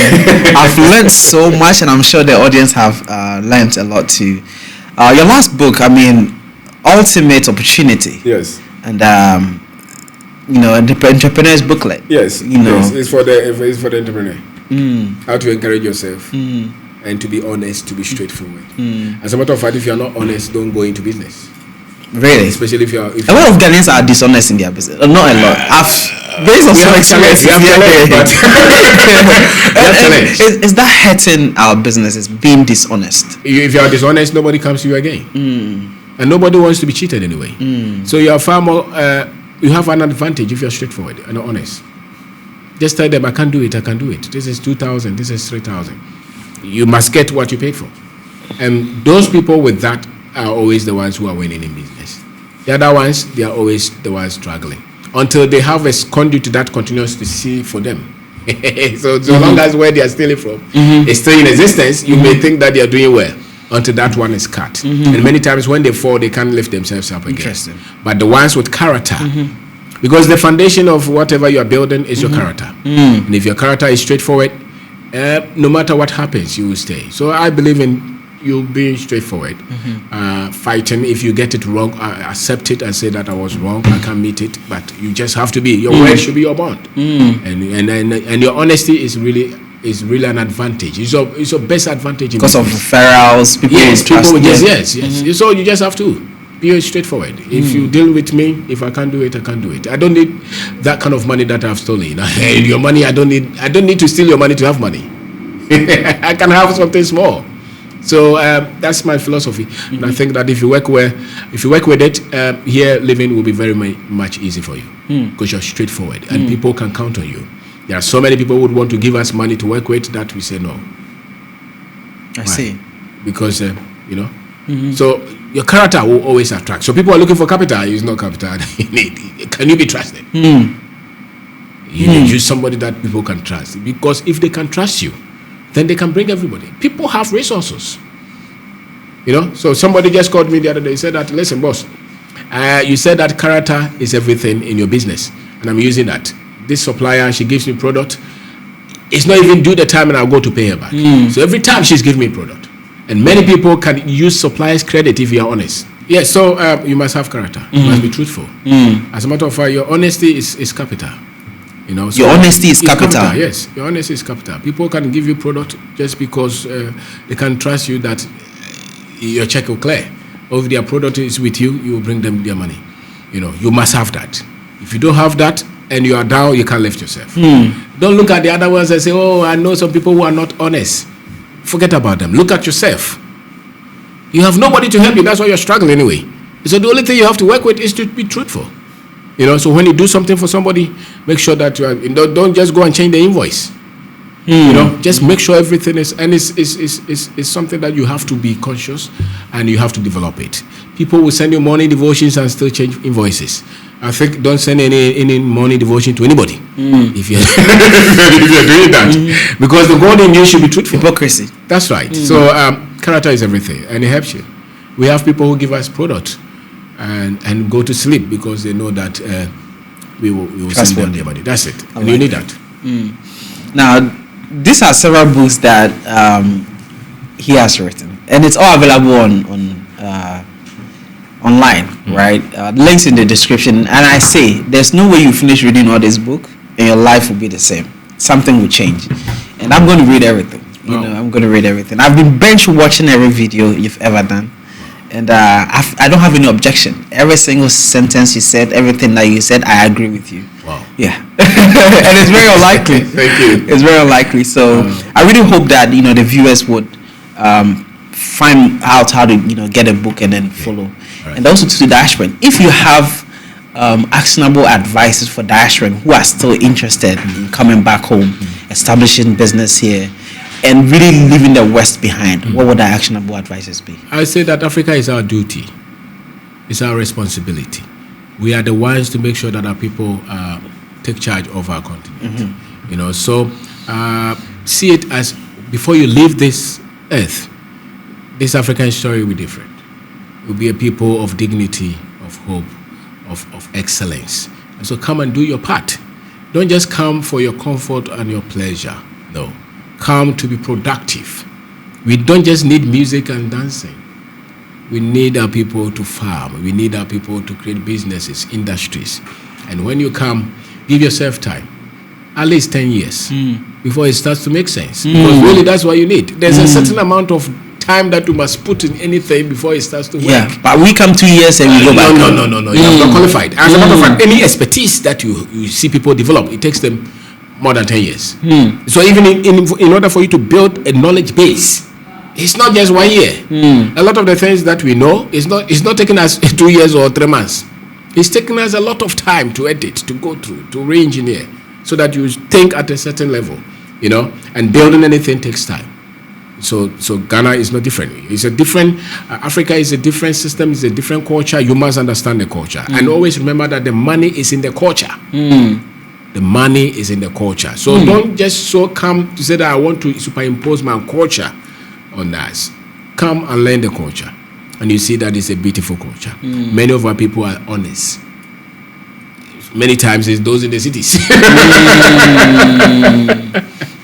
I've learned so much, and I'm sure the audience have learned a lot too. Your last book, ultimate opportunity. Yes. And entrepreneur's booklet. Yes. Yes. It's for the entrepreneur. How to encourage yourself and to be honest, to be straightforward. As a matter of fact, if you're not honest, don't go into business. Really? Especially if you're. A lot of Ghanaians are dishonest in their business. Not a lot. Based on some experience. Is that hurting our businesses, being dishonest? If you are dishonest, nobody comes to you again. And nobody wants to be cheated anyway. So you are far more, you have an advantage if you're straightforward and honest. Just tell them, I can't do it, I can do it. This is 2,000, this is 3,000. You must get what you paid for. And those people with that are always the ones who are winning in business. The other ones, they are always the ones struggling. Until they have a conduit that continues to see for them. So long as where they are stealing from is still in existence, you may think that they are doing well until that one is cut. And many times when they fall, they can't lift themselves up again. But the ones with character, because the foundation of whatever you are building is your character. And if your character is straightforward, no matter what happens, you will stay. So I believe in you being straightforward, fighting. If you get it wrong, accept it and say that I was wrong, I can't meet it, but you just have to be. Your word should be your bond. And your honesty is really an advantage. It's your best advantage. Because of referrals, people yes. So you just have to be straightforward. If you deal with me, if I can't do it, I can't do it. I don't need that kind of money that I've stolen. Your money, I don't need to steal your money to have money. I can have something small. So that's my philosophy, and I think that if you work with it, here living will be very much easy for you because you're straightforward and people can count on you. There are so many people who would want to give us money to work with that we say no. I see. Because so your character will always attract. So people are looking for capital. It's not capital. Can you be trusted? You need use somebody that people can trust, because if they can trust you, then they can bring everybody. People have resources. So somebody just called me the other day. He said that, listen, boss, you said that character is everything in your business, and I'm using that. This supplier, she gives me product. It's not even due the time, and I'll go to pay her back. So every time she's giving me product. And many people can use supplier's credit if you're honest. Yes, so you must have character. You must be truthful. As a matter of fact, your honesty is capital. So your honesty is capital. Yes, your honesty is capital. People can give you product just because they can trust you that your check will clear. Or if their product is with you, you will bring them their money. You must have that. If you don't have that and you are down, you can't lift yourself. Don't look at the other ones and say, oh, I know some people who are not honest. Forget about them. Look at yourself. You have nobody to help you. That's why you're struggling anyway. So the only thing you have to work with is to be truthful. So when you do something for somebody, make sure that you are, don't just go and change the invoice. Just make sure everything is, and it's something that you have to be conscious and you have to develop it. People will send you morning devotions and still change invoices. I think don't send any morning devotion to anybody if you're doing that, because the God in you should be truthful. Hypocrisy. That's right. So character is everything, and it helps you. We have people who give us product and go to sleep because they know that we will send them their money. That's it. And you need that. Now, these are several books that he has written, and it's all available on online, right? Links in the description. And I say, there's no way you finish reading all this book and your life will be the same. Something will change, and I'm going to read everything. I'm going to read everything. I've been bench watching every video you've ever done. And I don't have any objection. Every single sentence you said, everything that you said, I agree with you. Wow. Yeah. And it's very unlikely. Thank you. It's very unlikely. So I really hope that, the viewers would find out how to, get a book and then follow. Right. And also to the diasporan, if you have actionable advices for diasporan who are still interested in coming back home, establishing business here, and really leaving the West behind, what would the actionable advices be? I say that Africa is our duty. It's our responsibility. We are the ones to make sure that our people take charge of our continent. So see it as, before you leave this earth, this African story will be different. It will be a people of dignity, of hope, of excellence. And so come and do your part. Don't just come for your comfort and your pleasure. No. Come to be productive. We don't just need music and dancing. We need our people to farm. We need our people to create businesses, industries. And when you come, give yourself time. At least 10 years before it starts to make sense. Because really that's what you need. There's a certain amount of time that you must put in anything before it starts to work. Yeah, but we come 2 years and we go back. No. You are not qualified. As a matter of fact, any expertise that you see people develop, it takes them more than 10 years. So even in order for you to build a knowledge base, it's not just 1 year. A lot of the things that we know it's not taking us 2 years or 3 months. It's taking us a lot of time to edit, to go through, to re-engineer, so that you think at a certain level, and building anything takes time. So Ghana is no different. It's a different, Africa is a different system, it's a different culture. You must understand the culture. And always remember that the money is in the culture. The money is in the culture. So don't just come to say that I want to superimpose my culture on us. Come and learn the culture. And you see that it's a beautiful culture. Many of our people are honest. Many times it's those in the cities.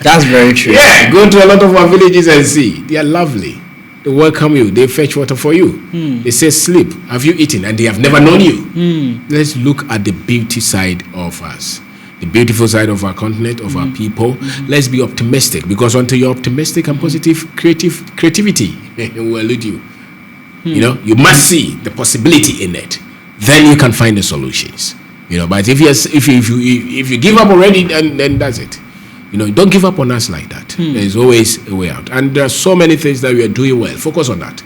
That's very true. Yeah, go to a lot of our villages and see. They are lovely. They welcome you. They fetch water for you. They say, sleep. Have you eaten? And they have never known you. Let's look at the beauty side of us. The beautiful side of our continent, of our people. Let's be optimistic, because until you're optimistic and positive, creativity will elude you. You must see the possibility in it. Then you can find the solutions. But if you give up already, then that's it. Don't give up on us like that. There's always a way out. And there are so many things that we are doing well. Focus on that.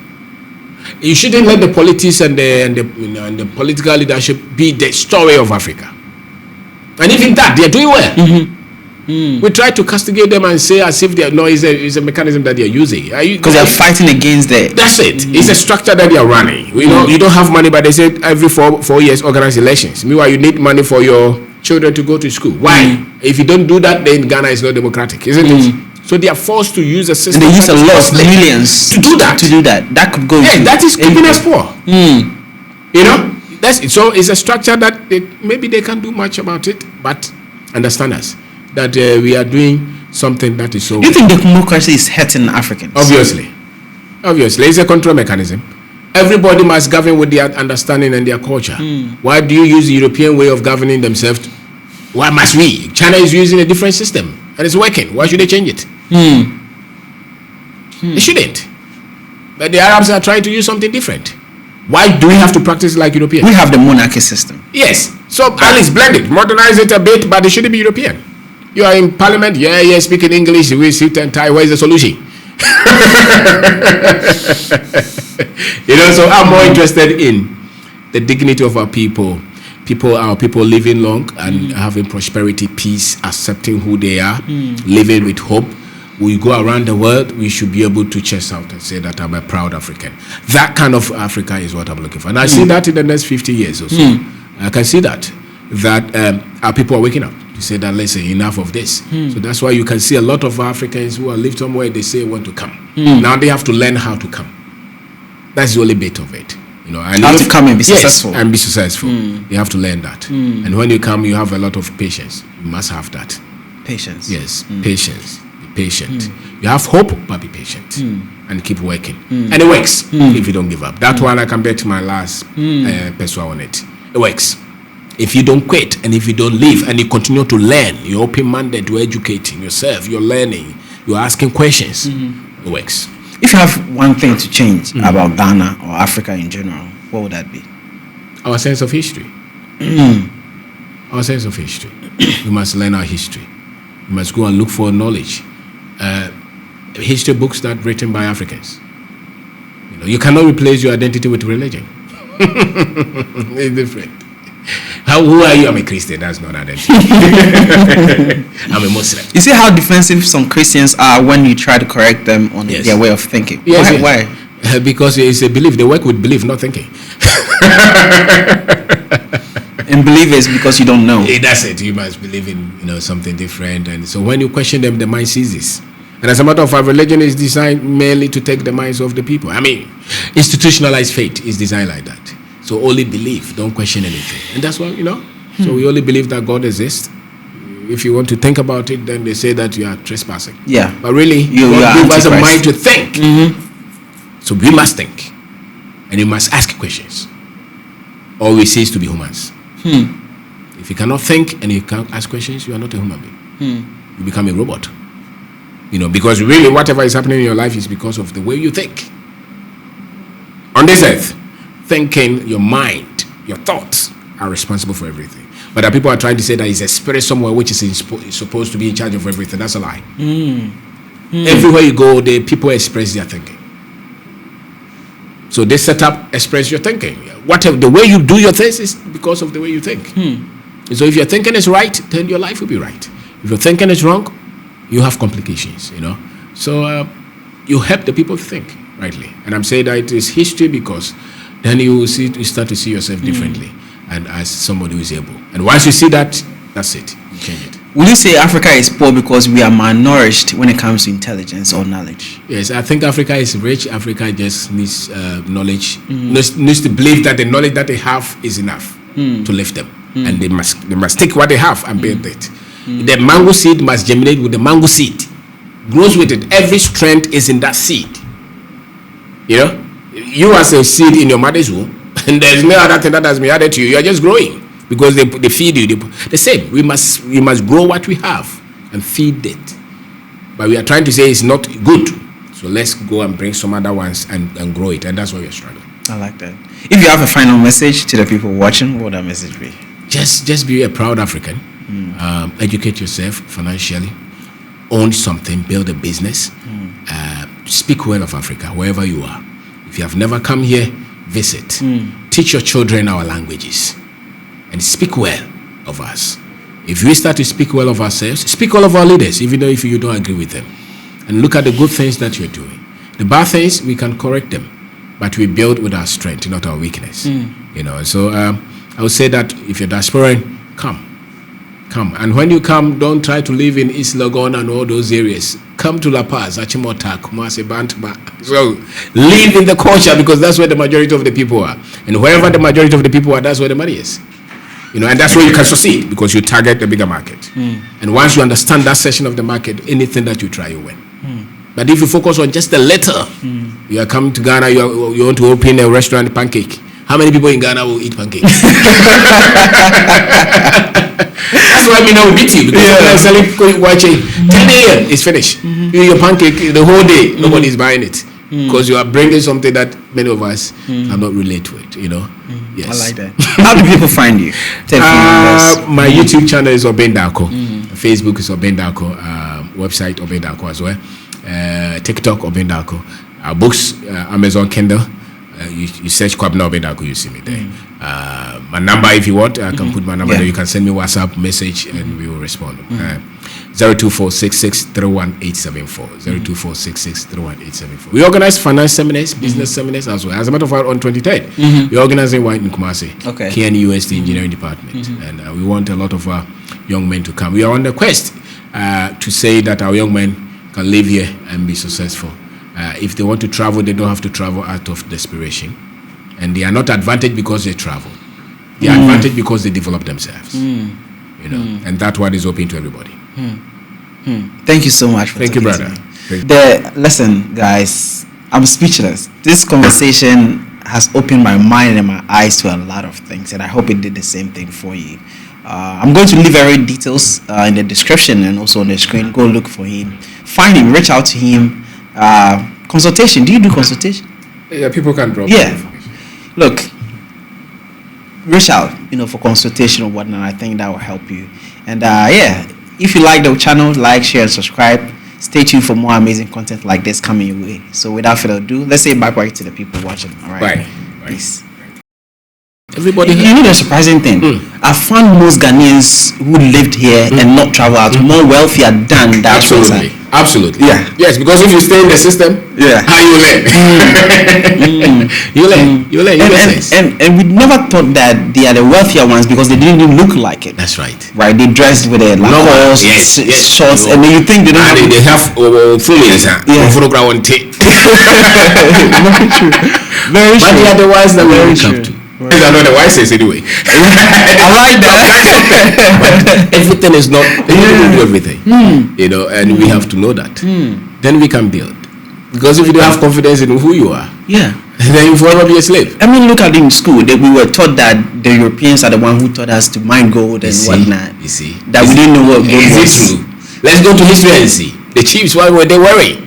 You shouldn't let the politics and the political leadership be the story of Africa. And even that, they are doing well. We try to castigate them and say as if they are it's a mechanism that they are using. Because they are fighting against that. That's it. It's a structure that they are running. You don't have money, but they say every 4 years organize elections. Meanwhile, you need money for your children to go to school. Why? If you don't do that, then Ghana is not democratic, isn't it? So they are forced to use a system. And they use a lot of millions to do that. That could go. Yeah, that is keeping us poor. That's it. So it's a structure that maybe they can't do much about it, but understand us that we are doing something that is so. Do you think democracy is hurting Africans? Obviously, it's a control mechanism. Everybody must govern with their understanding and their culture. Why do you use the European way of governing themselves? Why must we? China is using a different system and it's working. Why should they change it? They shouldn't. But the Arabs are trying to use something different. Why do we have to practice like Europeans? We have the monarchy system. Yes. So at least blend it, modernize it a bit, but it shouldn't be European. You are in parliament, speaking English, we sit and tie. Where's the solution? So I'm more interested in the dignity of our people. Our people living long and having prosperity, peace, accepting who they are, living with hope. We go around the world, we should be able to chest out and say that I'm a proud African. That kind of Africa is what I'm looking for. And I see that in the next 50 years or so. I can see that our people are waking up to say that, let's say, enough of this. So that's why you can see a lot of Africans who are lived somewhere, they say want to come. Now they have to learn how to come. That's the only bit of it. And how to come and be successful. Yes, and be successful. You have to learn that. And when you come, you have a lot of patience. You must have that. Patience. Yes, patience. Be patient. You have hope, but be patient. And keep working. And it works if you don't give up. That one I can bet my last peso on it. It works. If you don't quit and if you don't leave and you continue to learn, you're open-minded to educating yourself, you're learning, you're asking questions, it works. If you have one thing to change about Ghana or Africa in general, what would that be? Our sense of history. Our sense of history. We must learn our history. We must go and look for knowledge. History books that are written by Africans. You cannot replace your identity with religion. It's different. Who are you? I'm a Christian. That's not identity. I'm a Muslim. You see how defensive some Christians are when you try to correct them on their way of thinking. Yes, Why? Because it's a belief. They work with belief, not thinking. And believe is because you don't know. That's it. You must believe in something different. And so when you question them, the mind seizes. And as a matter of fact, religion is designed merely to take the minds of the people. I mean, institutionalized faith is designed like that. So only believe, don't question anything. And that's what, So we only believe that God exists. If you want to think about it, then they say that you are trespassing. Yeah. But really, God gives us a mind to think. So we must think. and you must ask questions. All we cease to be humans. If you cannot think and you can't ask questions, you are not a human being. You become a robot. Because really whatever is happening in your life is because of the way you think. On this earth, thinking, your mind, your thoughts are responsible for everything. But people are trying to say that it's a spirit somewhere which is supposed to be in charge of everything. That's a lie. Everywhere you go, the people express their thinking. So this setup express your thinking. Whatever the way you do your things is because of the way you think. So if your thinking is right, then your life will be right. If your thinking is wrong, you have complications. So you help the people think rightly. And I'm saying that it is history because then you start to see yourself differently and as somebody who is able. And once you see that, that's it. You change it. Would you say Africa is poor because we are malnourished when it comes to intelligence or knowledge? Yes, I think Africa is rich. Africa just needs knowledge. Needs to believe that the knowledge that they have is enough to lift them, and they must take what they have and build it. The mango seed must germinate with the mango seed, grows with it. Every strength is in that seed. You as a seed in your mother's womb, and there's no other thing that has been added to you. You are just growing. Because they feed you. The same. We must grow what we have and feed it. But we are trying to say it's not good. So let's go and bring some other ones and grow it. And that's why we're struggling. I like that. If you have a final message to the people watching, what would that message be? Just be a proud African. Educate yourself financially. Own something. Build a business. Speak well of Africa, wherever you are. If you have never come here, visit. Teach your children our languages. And speak well of us. If we start to speak well of ourselves, speak well of our leaders, even though if you don't agree with them. And look at the good things that you're doing. The bad things, we can correct them. But we build with our strength, not our weakness. So I would say that if you're diasporan, come. And when you come, don't try to live in East Legon and all those areas. Come to La Paz, Achimota, Kumasi, Bantaba. So live in the culture because that's where the majority of the people are. And wherever the majority of the people are, that's where the money is. And that's where you can succeed because you target the bigger market. And once you understand that section of the market, anything that you try, you win. But if you focus on just a little, you are coming to Ghana, you want to open a restaurant, pancake. How many people in Ghana will eat pancake? That's why we now beat you because you're selling watching 10 a.m. it's finished. Your pancake the whole day, nobody is buying it. Because you are bringing something that many of us cannot relate with, Yes. I like that. How do people find you? My YouTube channel is Obeng Darko. Facebook is Obeng Darko. Website Obeng Darko as well. TikTok Obeng Darko. Books, Amazon Kindle. You search Kwabena Obeng Darko, you see me there. My number, if you want, I can put my number there. You can send me WhatsApp message and we will respond. 02466318874. 02466318874. We organize finance seminars, business seminars as well. As a matter of fact, on 23rd, we're organizing one in Kumasi, KNUST Engineering Department, and we want a lot of our young men to come. We are on the quest to say that our young men can live here and be successful. If they want to travel, they don't have to travel out of desperation, and they are not advantaged because they travel. They are advantaged because they develop themselves. And that one is open to everybody. Thank you so much for Thank you, brother. Listen, guys, I'm speechless. This conversation has opened my mind and my eyes to a lot of things, and I hope it did the same thing for you. I'm going to leave every details in the description and also on the screen. Go look for him, find him, reach out to him. Consultation. Do you do consultation? Yeah, people can drop. Yeah, look, reach out, for consultation or whatnot. I think that will help you. And if you like the channel, like, share, and subscribe. Stay tuned for more amazing content like this coming your way. So without further ado, let's say bye-bye to the people watching. All right. Bye. Peace. Everybody. The surprising thing, I found most Ghanaians who lived here and not travel out more wealthier than that. Absolutely. Yeah. Yes, because if you stay in the system, how you learn? You learn. And we never thought that they are the wealthier ones because they didn't even look like it. That's right. Right. They dressed with a Lacoste, shorts, and then you think they don't have. They have fullies. Very true. Very true. But they are the ones that we look up to. These are not the wisest anyway. I like that. But everything is not. We do everything. And we have to know that. Then we can build. Because if you don't have confidence in who you are, then you'll forever be a slave. I mean, look at in school that we were taught that the Europeans are the one who taught us to mine gold and whatnot. You see, that we didn't know what gold was. Is it true? Let's go to history and see. The chiefs, why were they worried?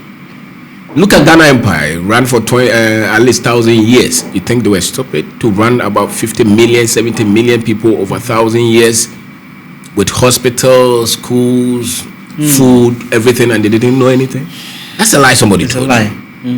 Look at Ghana Empire, ran for at least 1,000 years. You think they were stupid to run about 50 million, 70 million people over 1,000 years with hospitals, schools, food, everything, and they didn't know anything? That's a lie somebody told. It's a lie.